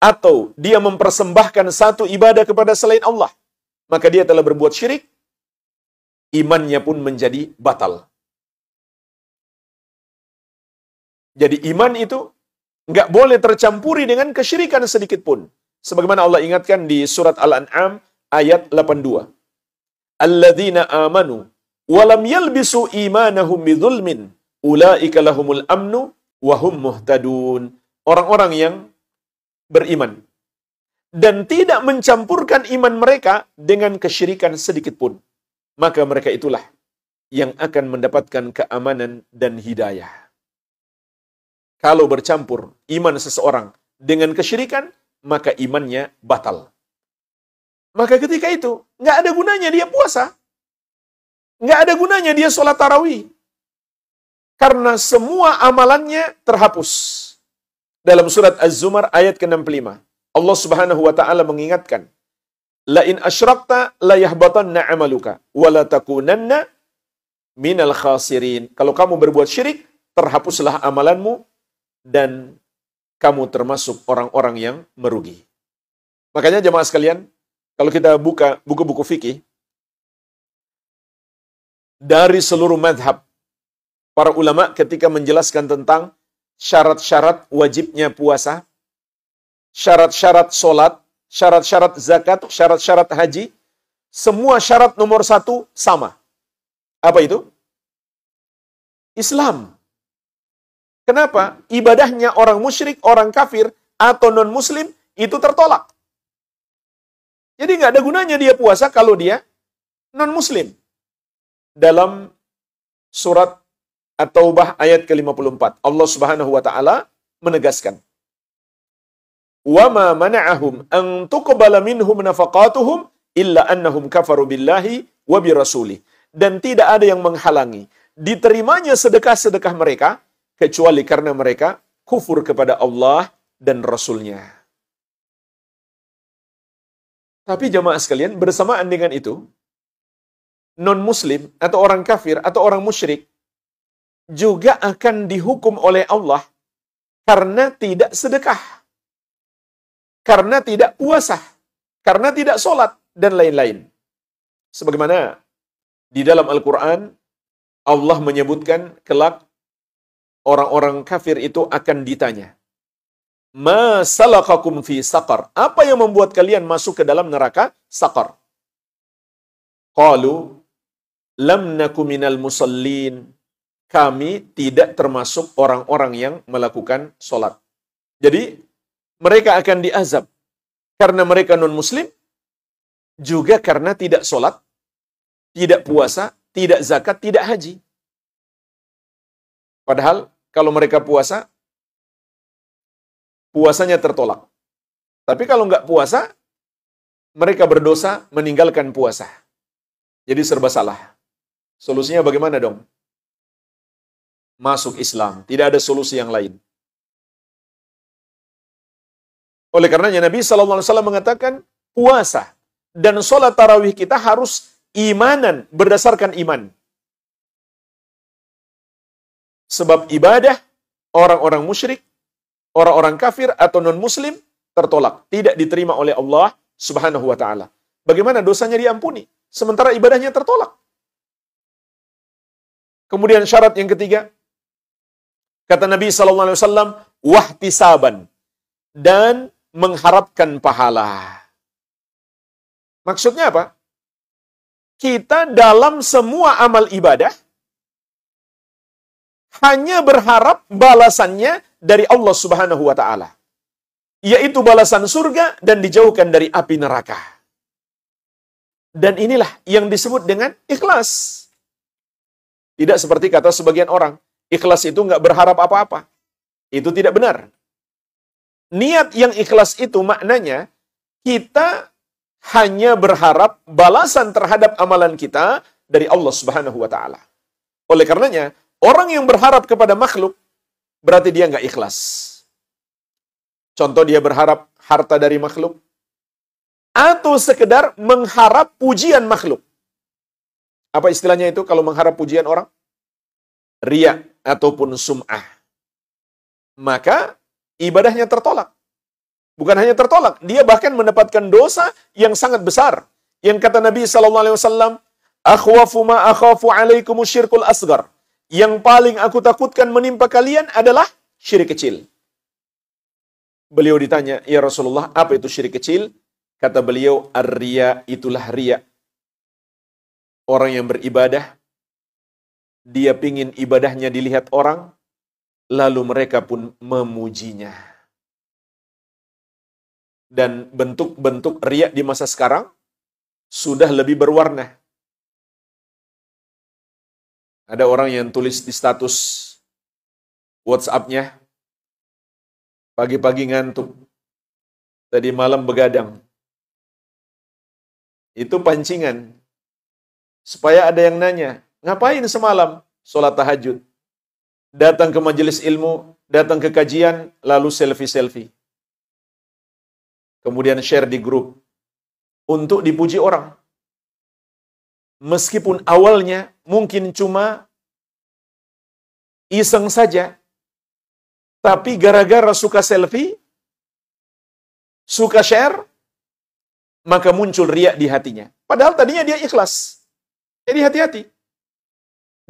Speaker 1: atau dia mempersembahkan satu ibadah kepada selain Allah, maka dia telah berbuat syirik, imannya pun menjadi batal. Jadi iman itu nggak boleh tercampuri dengan kesyirikan sedikit pun. Sebagaimana Allah ingatkan di surat Al-An'am ayat 82. Alladzina amanu walam yalbisu imanahum bidzulmin ulaika lahumul amnu wa hum muhtadun. Orang-orang yang beriman dan tidak mencampurkan iman mereka dengan kesyirikan sedikit pun, maka mereka itulah yang akan mendapatkan keamanan dan hidayah. Kalau bercampur iman seseorang dengan kesyirikan, maka imannya batal. Maka ketika itu, nggak ada gunanya dia puasa. Nggak ada gunanya dia sholat tarawih. Karena semua amalannya terhapus. Dalam surat Az-Zumar ayat ke-65, Allah Subhanahu wa ta'ala mengingatkan, La in asyrakta la yahbatanna amaluka wa la takunanna minal khasirin. Kalau kamu berbuat syirik, terhapuslah amalanmu dan kamu termasuk orang-orang yang merugi. Makanya jemaah sekalian, kalau kita buka buku-buku fikih dari seluruh mazhab, para ulama ketika menjelaskan tentang syarat-syarat wajibnya puasa, syarat-syarat sholat, syarat-syarat zakat, syarat-syarat haji, semua syarat nomor 1 sama. Apa itu? Islam. Kenapa? Ibadahnya orang musyrik, orang kafir, atau non-muslim itu tertolak. Jadi nggak ada gunanya dia puasa kalau dia non-muslim. Dalam surat At-Taubah ayat ke-54, Allah Subhanahu wa ta'ala menegaskan, wa ma mana'ahum an tuqbala minhum nafaqatuhum illa annahum kafaru billahi wa bi rasulih. Dan tidak ada yang menghalangi diterimanya sedekah-sedekah mereka kecuali karena mereka kufur kepada Allah dan Rasulnya. Tapi jamaah sekalian, bersamaan dengan itu, non-muslim atau orang kafir atau orang musyrik juga akan dihukum oleh Allah karena tidak sedekah, karena tidak puasa, karena tidak sholat, dan lain-lain. Sebagaimana di dalam Al-Quran, Allah menyebutkan kelak orang-orang kafir itu akan ditanya, Ma salakakum fi saqar? Apa yang membuat kalian masuk ke dalam neraka saqar? Qalu lam naku minal musallin. kami tidak termasuk orang-orang yang melakukan sholat. Jadi, mereka akan diazab karena mereka non-muslim, juga karena tidak sholat, tidak puasa, tidak zakat, tidak haji. Padahal, kalau mereka puasa, puasanya tertolak. Tapi kalau nggak puasa, mereka berdosa meninggalkan puasa. Jadi serba salah. Solusinya bagaimana dong? Masuk Islam. Tidak ada solusi yang lain. Oleh karenanya Nabi SAW mengatakan, puasa dan sholat tarawih kita harus imanan, berdasarkan iman. Sebab ibadah orang-orang musyrik, orang-orang kafir atau non-muslim tertolak. Tidak diterima oleh Allah Subhanahu wa ta'ala. Bagaimana dosanya diampuni? Sementara ibadahnya tertolak. Kemudian syarat yang ketiga, kata Nabi SAW, wahtisaban, dan mengharapkan pahala. Maksudnya apa? Kita dalam semua amal ibadah hanya berharap balasannya dari Allah Subhanahu wa ta'ala, yaitu balasan surga dan dijauhkan dari api neraka. Dan inilah yang disebut dengan ikhlas. Tidak seperti kata sebagian orang, ikhlas itu nggak berharap apa-apa. Itu tidak benar. Niat yang ikhlas itu maknanya kita hanya berharap balasan terhadap amalan kita dari Allah Subhanahu wa ta'ala. Oleh karenanya, orang yang berharap kepada makhluk berarti dia nggak ikhlas. Contoh, dia berharap harta dari makhluk, atau sekedar mengharap pujian makhluk. Apa istilahnya itu kalau mengharap pujian orang? Riya ataupun sum'ah. Maka ibadahnya tertolak. Bukan hanya tertolak, dia bahkan mendapatkan dosa yang sangat besar. Yang kata Nabi SAW, akhwafu ma akhafu alaikumu syirkul asgar. Yang paling aku takutkan menimpa kalian adalah syirik kecil. Beliau ditanya, ya Rasulullah, apa itu syirik kecil? Kata beliau, ar-riya, itulah riya. Orang yang beribadah, dia pingin ibadahnya dilihat orang, lalu mereka pun memujinya. Dan bentuk-bentuk riya di masa sekarang sudah lebih berwarna. Ada orang yang tulis di status WhatsApp-nya, pagi-pagi ngantuk, tadi malam begadang. Itu pancingan. Supaya ada yang nanya, ngapain semalam? Sholat tahajud. Datang ke majelis ilmu, datang ke kajian, lalu selfie-selfie. Kemudian share di grup. Untuk dipuji orang. Meskipun awalnya mungkin cuma iseng saja, tapi gara-gara suka selfie, suka share, maka muncul riya di hatinya. Padahal tadinya dia ikhlas. Jadi hati-hati.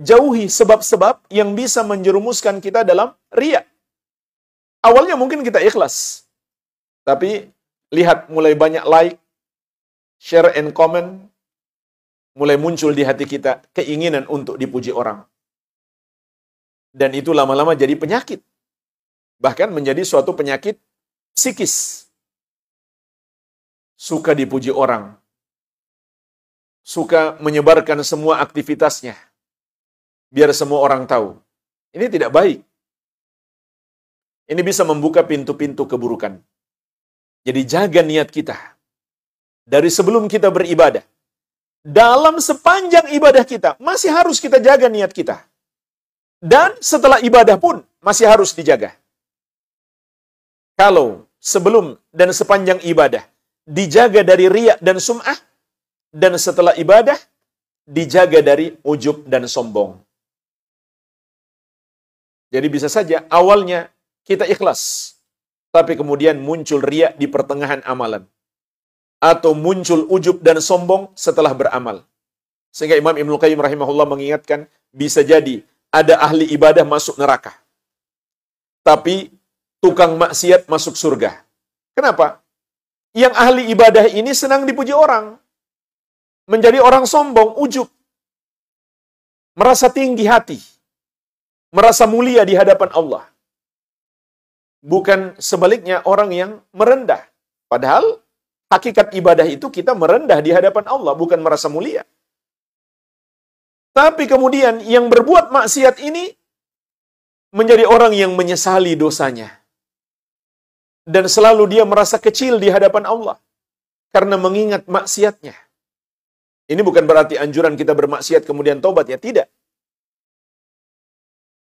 Speaker 1: Jauhi sebab-sebab yang bisa menjerumuskan kita dalam riya. Awalnya mungkin kita ikhlas, tapi lihat mulai banyak like, share and comment, mulai muncul di hati kita keinginan untuk dipuji orang. Dan itu lama-lama jadi penyakit. Bahkan menjadi suatu penyakit psikis. Suka dipuji orang. Suka menyebarkan semua aktivitasnya. Biar semua orang tahu. Ini tidak baik. Ini bisa membuka pintu-pintu keburukan. Jadi jaga niat kita. Dari sebelum kita beribadah. Dalam sepanjang ibadah kita, masih harus kita jaga niat kita. Dan setelah ibadah pun, masih harus dijaga. Kalau sebelum dan sepanjang ibadah, dijaga dari riya dan sum'ah, dan setelah ibadah, dijaga dari ujub dan sombong. Jadi bisa saja awalnya kita ikhlas, tapi kemudian muncul riya di pertengahan amalan. Atau muncul ujub dan sombong setelah beramal. Sehingga Imam Ibnu Qayyim rahimahullah mengingatkan, bisa jadi ada ahli ibadah masuk neraka. Tapi tukang maksiat masuk surga. Kenapa? Yang ahli ibadah ini senang dipuji orang. Menjadi orang sombong, ujub. Merasa tinggi hati. merasa mulia di hadapan Allah. Bukan sebaliknya orang yang merendah. Padahal hakikat ibadah itu kita merendah di hadapan Allah, bukan merasa mulia. Tapi kemudian yang berbuat maksiat ini menjadi orang yang menyesali dosanya. Dan selalu dia merasa kecil di hadapan Allah karena mengingat maksiatnya. Ini bukan berarti anjuran kita bermaksiat kemudian tobat, ya, tidak.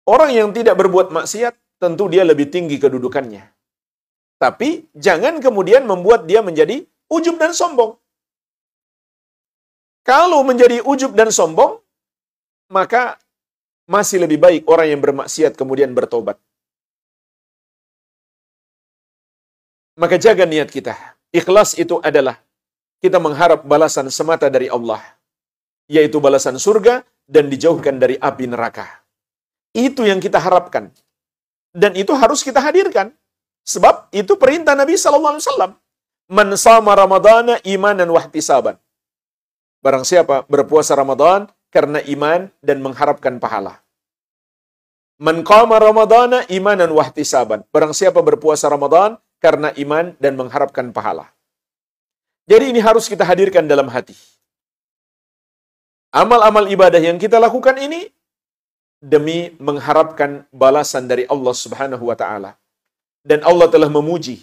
Speaker 1: Orang yang tidak berbuat maksiat tentu dia lebih tinggi kedudukannya. Tapi jangan kemudian membuat dia menjadi ujub dan sombong. Kalau menjadi ujub dan sombong, maka masih lebih baik orang yang bermaksiat kemudian bertobat. Maka jaga niat kita. Ikhlas itu adalah kita mengharap balasan semata dari Allah, yaitu balasan surga dan dijauhkan dari api neraka. Itu yang kita harapkan. Dan itu harus kita hadirkan. Sebab itu perintah Nabi SAW. Man sama Ramadana imanan wahtisaban. Barang siapa berpuasa Ramadan karena iman dan mengharapkan pahala. Man qama Ramadana imanan wahtisaban. Barang siapa berpuasa Ramadan karena iman dan mengharapkan pahala. Jadi ini harus kita hadirkan dalam hati. Amal-amal ibadah yang kita lakukan ini demi mengharapkan balasan dari Allah Subhanahu wa taala. Dan Allah telah memuji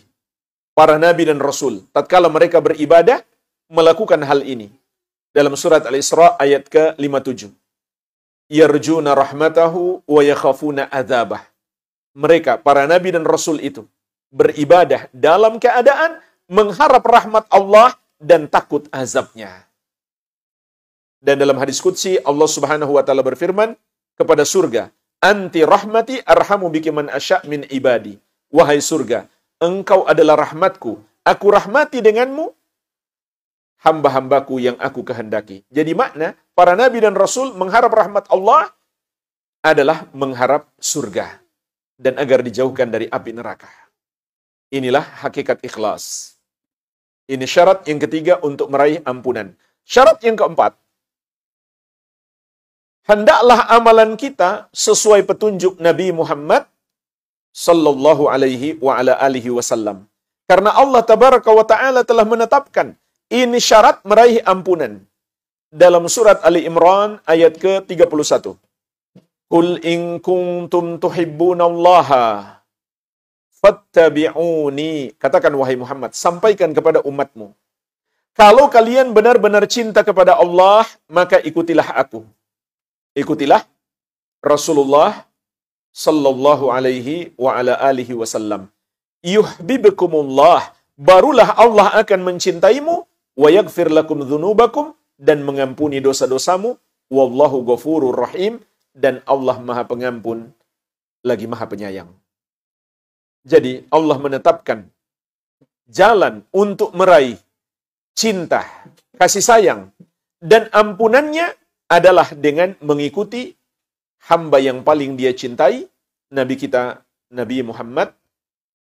Speaker 1: para nabi dan rasul tatkala mereka beribadah melakukan hal ini. Dalam surat Al-Isra ayat ke-57. Yarjuna rahmatahu wa yakhafuna adzabah. Mereka para nabi dan rasul itu beribadah dalam keadaan mengharap rahmat Allah dan takut azabnya. Dan dalam hadis qudsi Allah Subhanahu wa taala berfirman kepada surga, "Anti rahmati arhamu biki man asya' min ibadi." Wahai surga, engkau adalah rahmatku, aku rahmati denganmu hamba-hambaku yang aku kehendaki. Jadi makna para nabi dan rasul mengharap rahmat Allah adalah mengharap surga dan agar dijauhkan dari api neraka. Inilah hakikat ikhlas. Ini syarat yang ketiga untuk meraih ampunan. Syarat yang keempat, hendaklah amalan kita sesuai petunjuk Nabi Muhammad sallallahu alaihi wa ala alihi wasallam. Karena Allah tabaraka wa taala telah menetapkan ini syarat meraih ampunan. Dalam surat Ali Imran ayat ke-31. Qul in kuntum tuhibbunallaha fattabi'uni. Katakan wahai Muhammad, sampaikan kepada umatmu, kalau kalian benar-benar cinta kepada Allah, maka ikutilah aku. Ikutilah Rasulullah sallallahu alaihi wa ala alihi wasallam. Yuhibbukumullah, barulah Allah akan mencintaimu, wa yaghfir lakum dzunubakum, dan mengampuni dosa-dosamu, wallahu ghafurur rahim, dan Allah Maha Pengampun lagi Maha Penyayang. Jadi Allah menetapkan jalan untuk meraih cinta, kasih sayang, dan ampunannya adalah dengan mengikuti hamba yang paling dia cintai, Nabi kita, Nabi Muhammad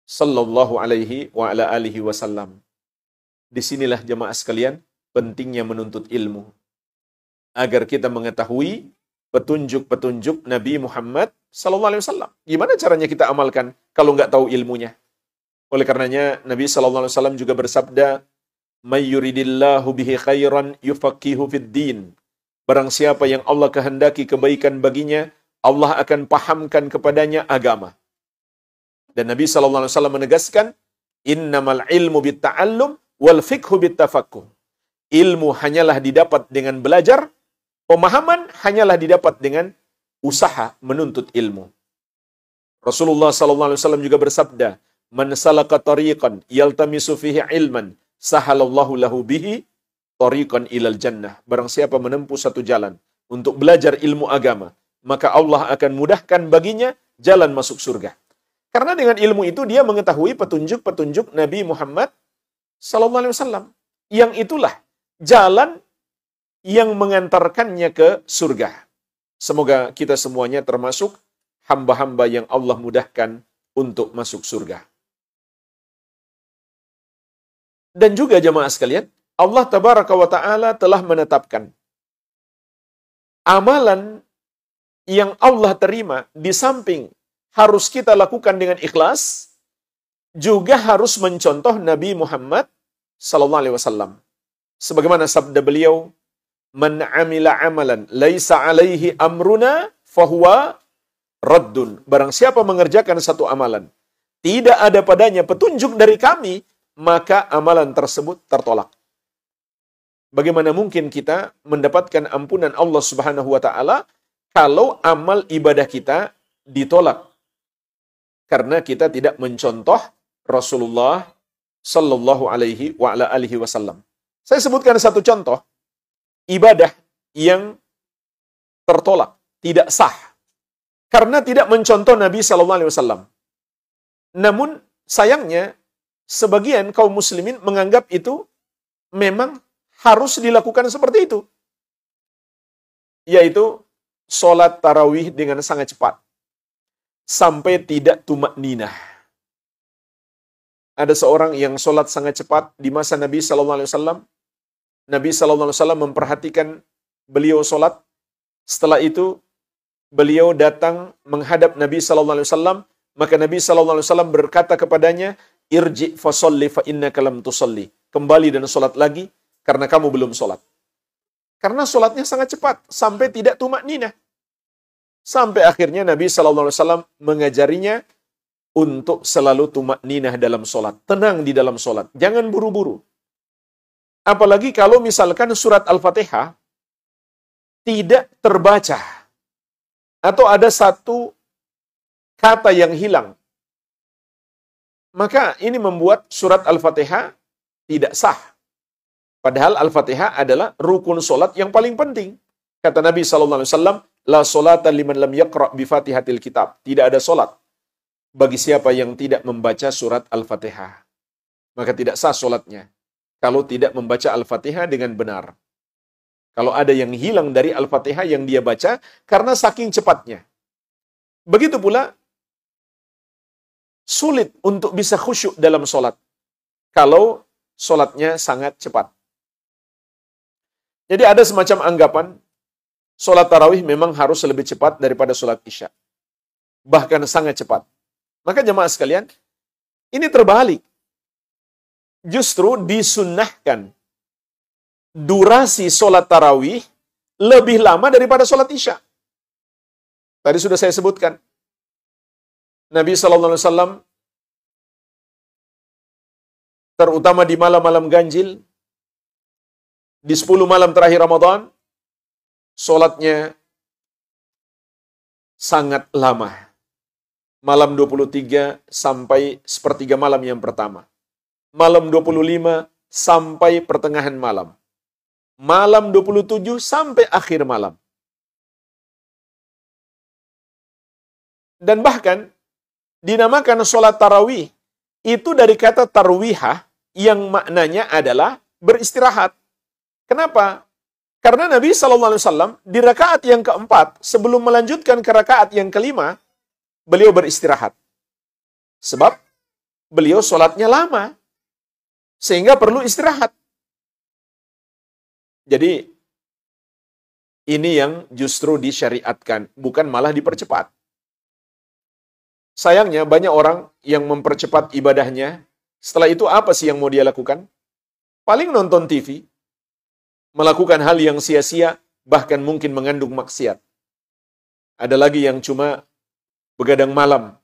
Speaker 1: sallallahu alaihi wa ala alihi wasallam. Disinilah jemaah sekalian, pentingnya menuntut ilmu. Agar kita mengetahui petunjuk-petunjuk Nabi Muhammad sallallahu alaihi wasallam. Gimana caranya kita amalkan kalau nggak tahu ilmunya? Oleh karenanya Nabi sallallahu alaihi wasallam juga bersabda, "May yuridillahu bihi khairan yufaqihu fid din." Barang siapa yang Allah kehendaki kebaikan baginya, Allah akan pahamkan kepadanya agama. Dan Nabi sallallahu alaihi wasallam menegaskan, "Innamal ilmu bitta'allum wal fiqhu bittafaqquh." Ilmu hanyalah didapat dengan belajar, pemahaman hanyalah didapat dengan usaha menuntut ilmu. Rasulullah sallallahu alaihi wasallam juga bersabda, "Man salaka tariqan yaltamisu fihi ilman, sahalallahu lahu bihi tariqan ilal jannah." Barang siapa menempuh satu jalan untuk belajar ilmu agama, maka Allah akan mudahkan baginya jalan masuk surga. Karena dengan ilmu itu dia mengetahui petunjuk-petunjuk Nabi Muhammad sallallahu alaihi wasallam, yang itulah jalan yang mengantarkannya ke surga. Semoga kita semuanya termasuk hamba-hamba yang Allah mudahkan untuk masuk surga. Dan juga jemaah sekalian, Allah tabaraka wa ta'ala telah menetapkan amalan yang Allah terima, di samping harus kita lakukan dengan ikhlas, juga harus mencontoh Nabi Muhammad sallallahu alaihi wasallam. Sebagaimana sabda beliau, "Man 'amila 'amalan laisa 'alaihi amruna fahuwa raddun." Barang siapa mengerjakan satu amalan, tidak ada padanya petunjuk dari kami, maka amalan tersebut tertolak. Bagaimana mungkin kita mendapatkan ampunan Allah Subhanahu wa taala kalau amal ibadah kita ditolak? Karena kita tidak mencontoh Rasulullah sallallahu alaihi wa ala alihi wasallam. Saya sebutkan satu contoh ibadah yang tertolak, tidak sah, karena tidak mencontoh Nabi sallallahu alaihi wasallam. Namun sayangnya sebagian kaum muslimin menganggap itu memang harus dilakukan seperti itu, yaitu sholat tarawih dengan sangat cepat sampai tidak tumak ninah. Ada seorang yang sholat sangat cepat di masa Nabi sallallahu alaihi wasallam. Nabi sallallahu alaihi wasallam memperhatikan beliau sholat. Setelah itu beliau datang menghadap Nabi sallallahu alaihi wasallam, maka Nabi sallallahu alaihi wasallam berkata kepadanya, "Irji fa sholli fa innaka lam tusalli." Kembali dan sholat lagi karena kamu belum sholat. Karena sholatnya sangat cepat sampai tidak tumak ninah. Sampai akhirnya Nabi sallallahu alaihi wasallam mengajarinya untuk selalu tumak ninah dalam sholat. Tenang di dalam sholat. Jangan buru-buru. Apalagi kalau misalkan surat Al-Fatihah tidak terbaca. Atau ada satu kata yang hilang. Maka ini membuat surat Al-Fatihah tidak sah. Padahal Al-Fatihah adalah rukun sholat yang paling penting. Kata Nabi SAW, "La sholata liman lam yaqra' bi fatihatil kitab." Tidak ada sholat bagi siapa yang tidak membaca surat Al-Fatihah. Maka tidak sah sholatnya kalau tidak membaca Al-Fatihah dengan benar. Kalau ada yang hilang dari Al-Fatihah yang dia baca karena saking cepatnya. Begitu pula sulit untuk bisa khusyuk dalam sholat kalau sholatnya sangat cepat. Jadi ada semacam anggapan sholat tarawih memang harus lebih cepat daripada sholat isya. Bahkan sangat cepat. Maka jemaah sekalian, ini terbalik. Justru disunnahkan durasi sholat tarawih lebih lama daripada sholat isya. Tadi sudah saya sebutkan. Nabi SAW, terutama di malam-malam ganjil, di 10 malam terakhir Ramadan, sholatnya sangat lama. Malam 23 sampai sepertiga malam yang pertama. Malam 25 sampai pertengahan malam. Malam 27 sampai akhir malam. Dan bahkan dinamakan sholat tarawih itu dari kata tarwihah yang maknanya adalah beristirahat. Kenapa? Karena Nabi SAW di rakaat yang keempat sebelum melanjutkan ke rakaat yang kelima, beliau beristirahat. Sebab beliau sholatnya lama. Sehingga perlu istirahat. Jadi, ini yang justru disyariatkan. Bukan malah dipercepat. Sayangnya banyak orang yang mempercepat ibadahnya. Setelah itu apa sih yang mau dia lakukan? Paling nonton TV. Melakukan hal yang sia-sia. Bahkan mungkin mengandung maksiat. Ada lagi yang cuma begadang malam.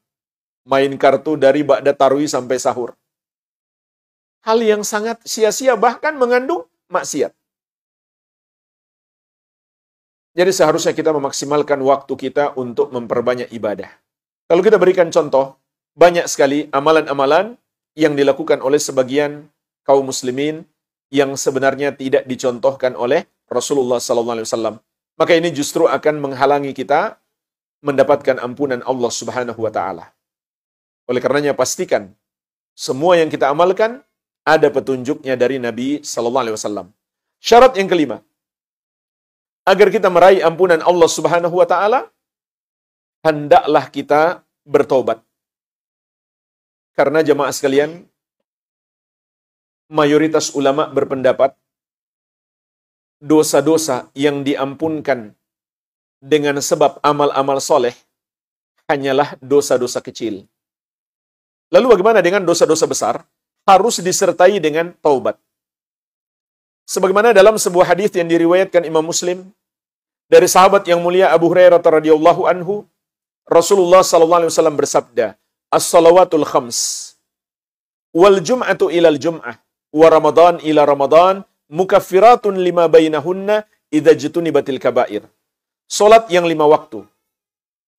Speaker 1: Main kartu dari ba'da tarawih sampai sahur. Hal yang sangat sia-sia bahkan mengandung maksiat. Jadi seharusnya kita memaksimalkan waktu kita untuk memperbanyak ibadah. Kalau kita berikan contoh, banyak sekali amalan-amalan yang dilakukan oleh sebagian kaum muslimin yang sebenarnya tidak dicontohkan oleh Rasulullah SAW. Maka ini justru akan menghalangi kita mendapatkan ampunan Allah Subhanahu wa taala. Oleh karenanya pastikan semua yang kita amalkan ada petunjuknya dari Nabi sallallahu alaihi wasallam. Syarat yang kelima, agar kita meraih ampunan Allah Subhanahu wa taala, hendaklah kita bertobat. Karena jemaah sekalian, mayoritas ulama berpendapat dosa-dosa yang diampunkan dengan sebab amal-amal soleh hanyalah dosa-dosa kecil. Lalu bagaimana dengan dosa-dosa besar? Harus disertai dengan taubat. Sebagaimana dalam sebuah hadis yang diriwayatkan Imam Muslim dari sahabat yang mulia Abu Hurairah radhiyallahu anhu, Rasulullah sallallahu alaihi wasallam bersabda, "As-salawatul khams wal jum'atu ilal jum'ah wa ramadan ila ramadan mukaffiratun lima bainahunna idza jutunibatil kaba'ir." Salat yang 5 waktu.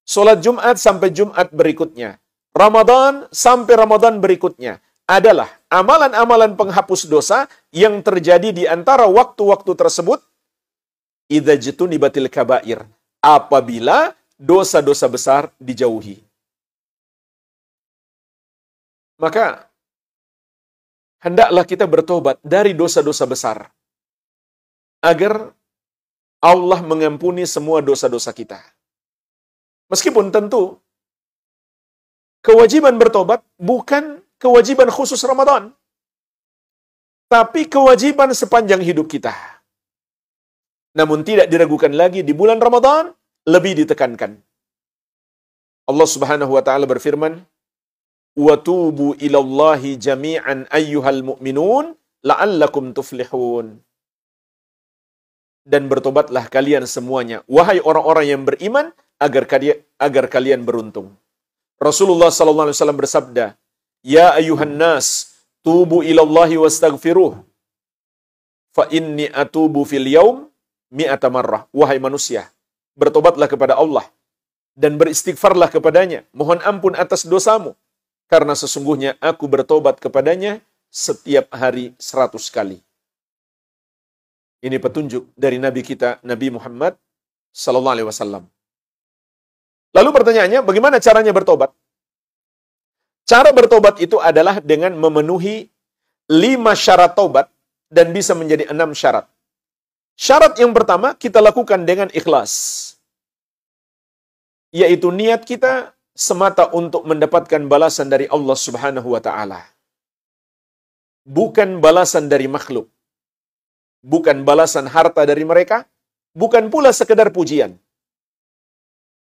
Speaker 1: Salat Jumat sampai Jumat berikutnya. Ramadan sampai Ramadan berikutnya adalah amalan-amalan penghapus dosa yang terjadi di antara waktu-waktu tersebut idza jutunibatil kaba'ir, apabila dosa-dosa besar dijauhi. Maka hendaklah kita bertobat dari dosa-dosa besar agar Allah mengampuni semua dosa-dosa kita. Meskipun tentu kewajiban bertobat bukan kewajiban khusus Ramadan, tapi kewajiban sepanjang hidup kita. Namun tidak diragukan lagi di bulan Ramadan lebih ditekankan. Allah Subhanahu wa taala berfirman, "Wa tubu ilallahi jami'an ayyuhal mu'minun la'allakum tuflihun." Dan bertobatlah kalian semuanya, wahai orang-orang yang beriman, agar kalian beruntung. Rasulullah sallallahu alaihi wasallam bersabda, "Ya ayuhan nas, tubu ilallahi wastaghfiruh, fa inni atubu fil yaum mi'ata marrah." Wahai manusia, bertobatlah kepada Allah dan beristighfarlah kepadanya, mohon ampun atas dosamu, karena sesungguhnya aku bertobat kepadanya setiap hari 100 kali. Ini petunjuk dari Nabi kita, Nabi Muhammad sallallahu alaihi wasallam. Lalu pertanyaannya, bagaimana caranya bertobat? Cara bertobat itu adalah dengan memenuhi 5 syarat taubat dan bisa menjadi 6 syarat. Syarat yang pertama kita lakukan dengan ikhlas, yaitu niat kita semata untuk mendapatkan balasan dari Allah Subhanahu wa taala. Bukan balasan dari makhluk. Bukan balasan harta dari mereka, bukan pula sekedar pujian.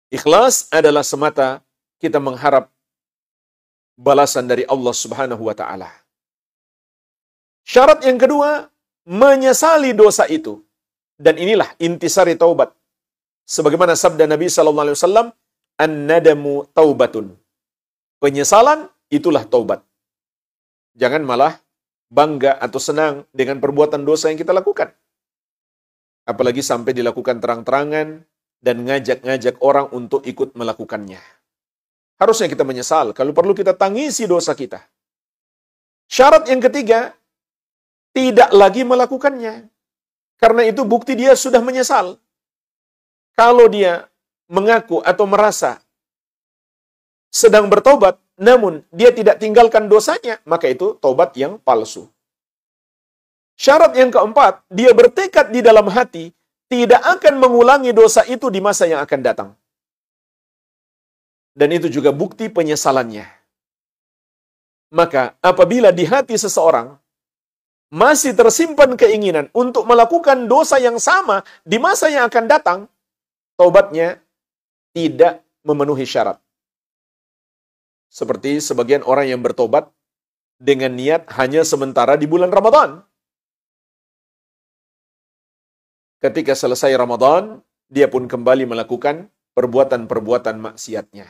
Speaker 1: Ikhlas adalah semata kita mengharap balasan dari Allah Subhanahu wa taala. Syarat yang kedua, menyesali dosa itu. Dan inilah intisari taubat. Sebagaimana sabda Nabi sallallahu alaihi wasallam, "An-nadamu taubatun." Penyesalan itulah taubat. Jangan malah bangga atau senang dengan perbuatan dosa yang kita lakukan. Apalagi sampai dilakukan terang-terangan dan ngajak-ngajak orang untuk ikut melakukannya. Harusnya kita menyesal, kalau perlu kita tangisi dosa kita. Syarat yang ketiga, tidak lagi melakukannya. Karena itu bukti dia sudah menyesal. Kalau dia mengaku atau merasa sedang bertobat, namun dia tidak tinggalkan dosanya, maka itu tobat yang palsu. Syarat yang keempat, dia bertekad di dalam hati, tidak akan mengulangi dosa itu di masa yang akan datang. Dan itu juga bukti penyesalannya. Maka apabila di hati seseorang masih tersimpan keinginan untuk melakukan dosa yang sama di masa yang akan datang, taubatnya tidak memenuhi syarat. Seperti sebagian orang yang bertobat dengan niat hanya sementara di bulan Ramadan. Ketika selesai Ramadan, dia pun kembali melakukan perbuatan-perbuatan maksiatnya.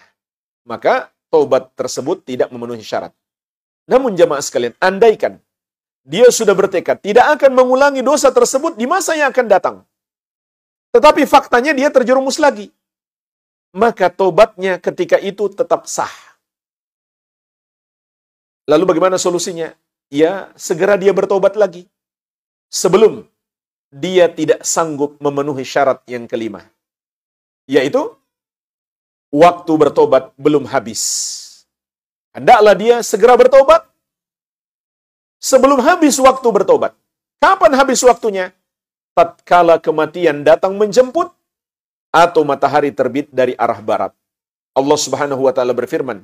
Speaker 1: Maka taubat tersebut tidak memenuhi syarat. Namun jamaah sekalian, andaikan dia sudah bertekad tidak akan mengulangi dosa tersebut di masa yang akan datang, tetapi faktanya dia terjerumus lagi, maka taubatnya ketika itu tetap sah. Lalu bagaimana solusinya? Ya, segera dia bertobat lagi sebelum dia tidak sanggup memenuhi syarat yang kelima, yaitu waktu bertobat belum habis. Hendaklah dia segera bertobat sebelum habis waktu bertobat. Kapan habis waktunya? Tatkala kematian datang menjemput atau matahari terbit dari arah barat. Allah Subhanahu wa taala berfirman,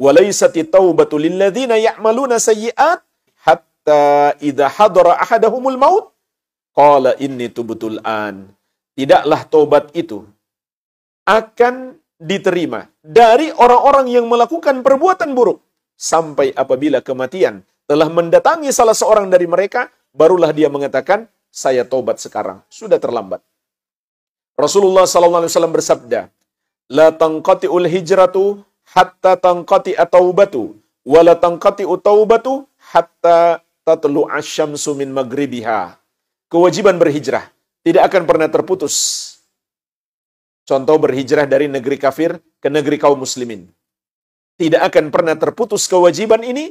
Speaker 1: "Walaysati taubatu lilladzina ya'maluna sayyi'at hatta idza hadara ahadahumul maut qala inni tubtul an." Tidaklah taubat itu akan diterima dari orang-orang yang melakukan perbuatan buruk sampai apabila kematian telah mendatangi salah seorang dari mereka, barulah dia mengatakan, saya tobat sekarang, sudah terlambat. Rasulullah SAW bersabda, la tanqati'ul hijratu hatta tanqati'a taubatu, wa la tanqati'u taubatu hatta tatlu'a syamsu min maghribiha. Kewajiban berhijrah tidak akan pernah terputus. Contoh berhijrah dari negeri kafir ke negeri kaum muslimin. Tidak akan pernah terputus kewajiban ini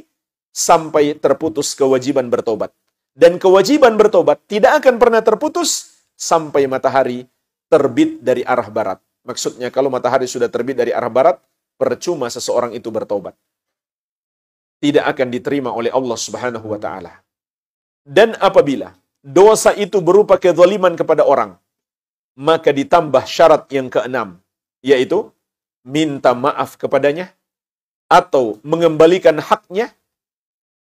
Speaker 1: sampai terputus kewajiban bertobat. Dan kewajiban bertobat tidak akan pernah terputus sampai matahari terbit dari arah barat. Maksudnya kalau matahari sudah terbit dari arah barat, percuma seseorang itu bertobat. Tidak akan diterima oleh Allah Subhanahu wa taala. Dan apabila dosa itu berupa kezaliman kepada orang, maka ditambah syarat yang keenam, yaitu minta maaf kepadanya, atau mengembalikan haknya,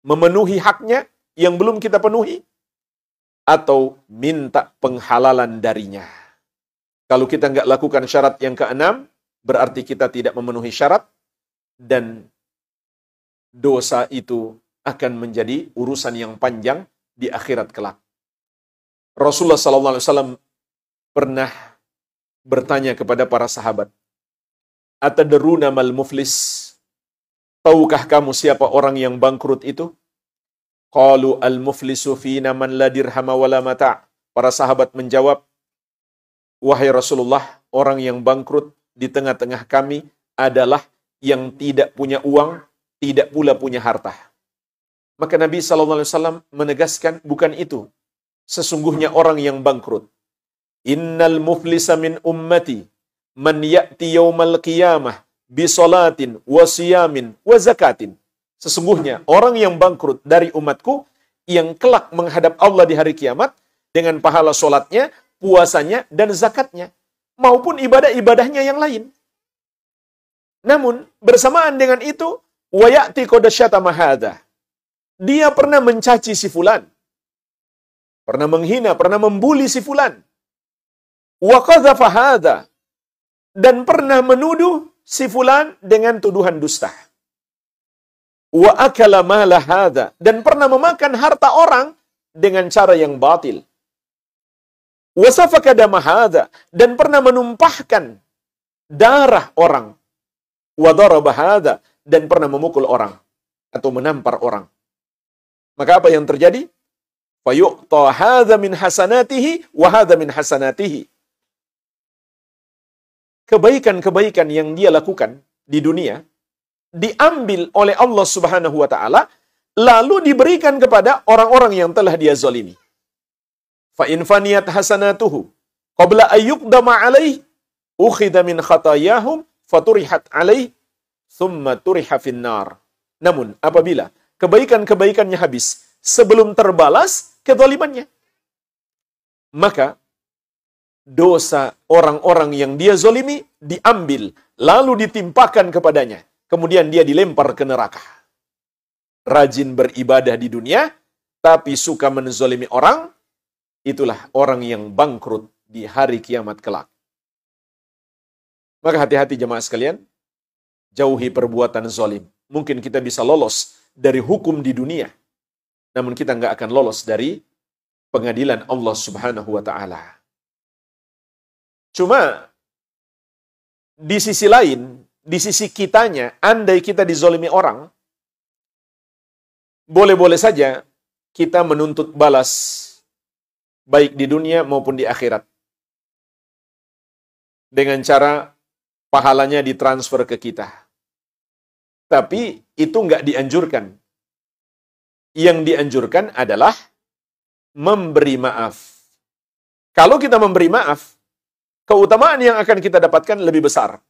Speaker 1: memenuhi haknya yang belum kita penuhi, atau minta penghalalan darinya. Kalau kita nggak lakukan syarat yang keenam, berarti kita tidak memenuhi syarat, dan dosa itu akan menjadi urusan yang panjang di akhirat kelak. Rasulullah SAW pernah bertanya kepada para sahabat, atadruna mal muflis? Tahukah kamu siapa orang yang bangkrut itu? Qalu al-muflisu fina man la dirhama wala mata'. Para sahabat menjawab, wahai Rasulullah, orang yang bangkrut di tengah-tengah kami adalah yang tidak punya uang, tidak pula punya harta. Maka Nabi SAW menegaskan, bukan itu sesungguhnya orang yang bangkrut. Innal muflisa min ummati man ya'ti yaumal qiyamah bisolatin wa siyamin wa zakatin. Sesungguhnya orang yang bangkrut dari umatku yang kelak menghadap Allah di hari kiamat dengan pahala solatnya, puasanya, dan zakatnya, maupun ibadah-ibadahnya yang lain. Namun bersamaan dengan itu, wa ya'ti qad syatama hadza. Dia pernah mencaci si fulan, pernah menghina, pernah membuli si fulan. Wa qadhafa hadza, dan pernah menuduh si fulan dengan tuduhan dusta. Wa akala mala hadza, dan pernah memakan harta orang dengan cara yang batil. Wa safaka dama hadza, dan pernah menumpahkan darah orang. Wa daraba hadza, dan pernah memukul orang atau menampar orang. Maka apa yang terjadi? Fayu'ta hadza min hasanatihi wa hadza min hasanatihi. Kebaikan-kebaikan yang dia lakukan di dunia diambil oleh Allah Subhanahu wa taala lalu diberikan kepada orang-orang yang telah dia zalimi. Fa in faniyat hasanatuhu qabla ayyuqdama alaih ukhidha min khatayahum faturihat alaih thumma turiha finnar. Namun apabila kebaikan-kebaikannya habis sebelum terbalas kezalimannya, maka dosa orang-orang yang dia zalimi diambil, lalu ditimpakan kepadanya. Kemudian dia dilempar ke neraka. Rajin beribadah di dunia, tapi suka menzalimi orang, itulah orang yang bangkrut di hari kiamat kelak. Maka hati-hati jemaah sekalian, jauhi perbuatan zalim. Mungkin kita bisa lolos dari hukum di dunia, namun kita nggak akan lolos dari pengadilan Allah Subhanahu wa ta'ala. Cuma di sisi lain, di sisi kitanya, andai kita dizolimi orang, boleh-boleh saja kita menuntut balas, baik di dunia maupun di akhirat, dengan cara pahalanya ditransfer ke kita. Tapi itu nggak dianjurkan. Yang dianjurkan adalah memberi maaf. Kalau kita memberi maaf, keutamaan yang akan kita dapatkan lebih besar.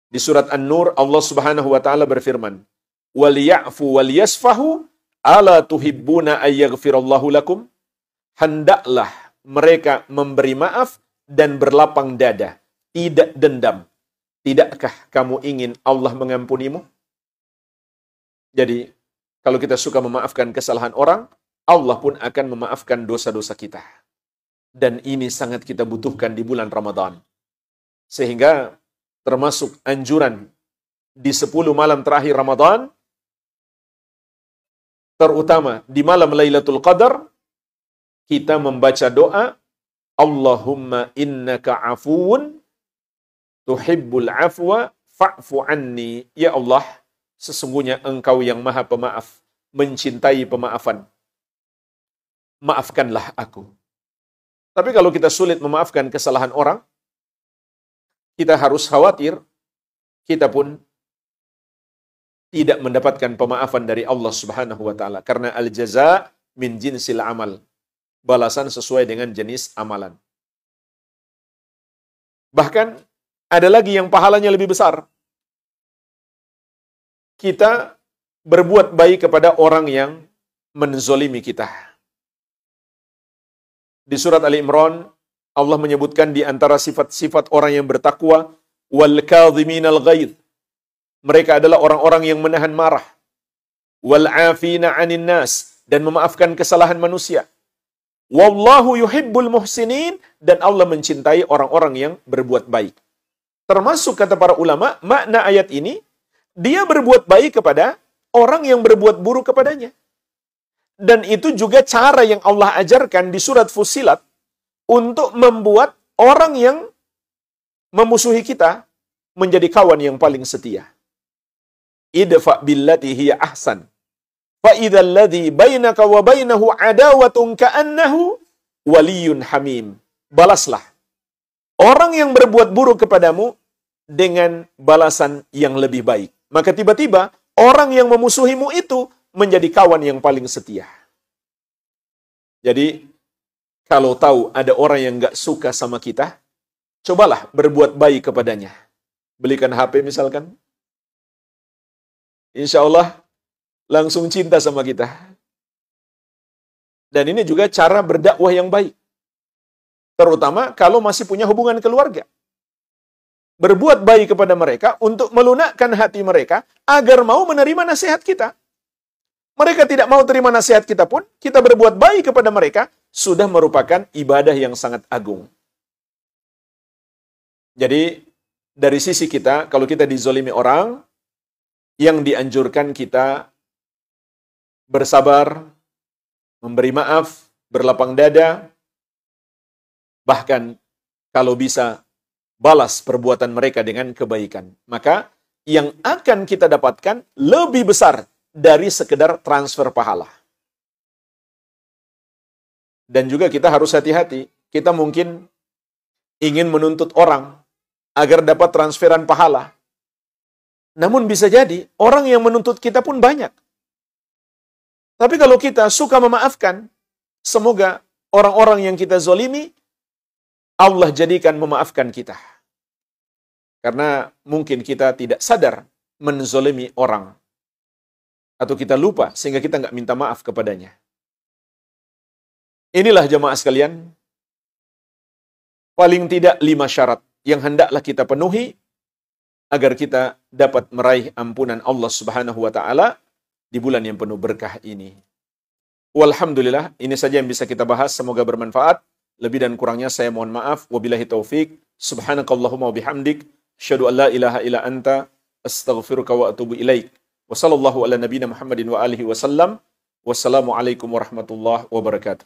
Speaker 1: Di surat An-Nur, Allah Subhanahu wa taala berfirman, "Wal ya'fu wal yasfahu ala tuhibbuna ayyaghfirallahu lakum?" Hendaklah mereka memberi maaf dan berlapang dada, tidak dendam. Tidakkah kamu ingin Allah mengampunimu? Jadi, kalau kita suka memaafkan kesalahan orang, Allah pun akan memaafkan dosa-dosa kita. Dan ini sangat kita butuhkan di bulan Ramadan. Sehingga termasuk anjuran di 10 malam terakhir Ramadan, terutama di malam Lailatul Qadar, kita membaca doa, Allahumma innaka afuun tuhibbul afwa fa'fu anni. Ya Allah, sesungguhnya Engkau yang Maha Pemaaf, mencintai pemaafan. Maafkanlah aku. Tapi kalau kita sulit memaafkan kesalahan orang, kita harus khawatir kita pun tidak mendapatkan pemaafan dari Allah Subhanahu wa taala, karena al-jaza min jinsil amal. Balasan sesuai dengan jenis amalan. Bahkan ada lagi yang pahalanya lebih besar. Kita berbuat baik kepada orang yang menzolimi kita. Di surat Ali Imran, Allah menyebutkan di antara sifat-sifat orang yang bertakwa, wal kadhiminal ghaidh. Mereka adalah orang-orang yang menahan marah. Wal afina 'anil nas, dan memaafkan kesalahan manusia. Wallahu yuhibbul muhsinin, dan Allah mencintai orang-orang yang berbuat baik. Termasuk kata para ulama, makna ayat ini, dia berbuat baik kepada orang yang berbuat buruk kepadanya. Dan itu juga cara yang Allah ajarkan di surat Fussilat untuk membuat orang yang memusuhi kita menjadi kawan yang paling setia. Idfa billati hiya ahsan. Fa idzal ladzi bainaka wa bainahu adawatun ka'annahu waliyyun hamim. Balaslah orang yang berbuat buruk kepadamu dengan balasan yang lebih baik. Maka tiba-tiba orang yang memusuhimu itu menjadi kawan yang paling setia. Jadi, kalau tahu ada orang yang gak suka sama kita, cobalah berbuat baik kepadanya. Belikan HP misalkan. Insya Allah langsung cinta sama kita. Dan ini juga cara berdakwah yang baik. Terutama kalau masih punya hubungan keluarga. Berbuat baik kepada mereka untuk melunakkan hati mereka agar mau menerima nasihat kita. Mereka tidak mau terima nasihat kita pun, kita berbuat baik kepada mereka, sudah merupakan ibadah yang sangat agung. Jadi, dari sisi kita, kalau kita dizolimi orang, yang dianjurkan kita bersabar, memberi maaf, berlapang dada, bahkan kalau bisa balas perbuatan mereka dengan kebaikan. Maka yang akan kita dapatkan lebih besar dari sekedar transfer pahala. Dan juga kita harus hati-hati. Kita mungkin ingin menuntut orang agar dapat transferan pahala. Namun bisa jadi orang yang menuntut kita pun banyak. Tapi kalau kita suka memaafkan, semoga orang-orang yang kita zolimi, Allah jadikan memaafkan kita. Karena mungkin kita tidak sadar menzolimi orang. Atau kita lupa sehingga kita nggak minta maaf kepadanya. Inilah jamaah sekalian, paling tidak 5 syarat yang hendaklah kita penuhi agar kita dapat meraih ampunan Allah Subhanahu wa taala di bulan yang penuh berkah ini. Walhamdulillah, ini saja yang bisa kita bahas, semoga bermanfaat. Lebih dan kurangnya saya mohon maaf. Wabillahi taufik. Subhanakallahumma wabihamdik, asyhadu an la ilaha illa anta, astaghfiruka wa atubu ilaik. Wassallallahu ala nabiyina Muhammadin wa alihi wasallam. Wassalamualaikum warahmatullahi wabarakatuh.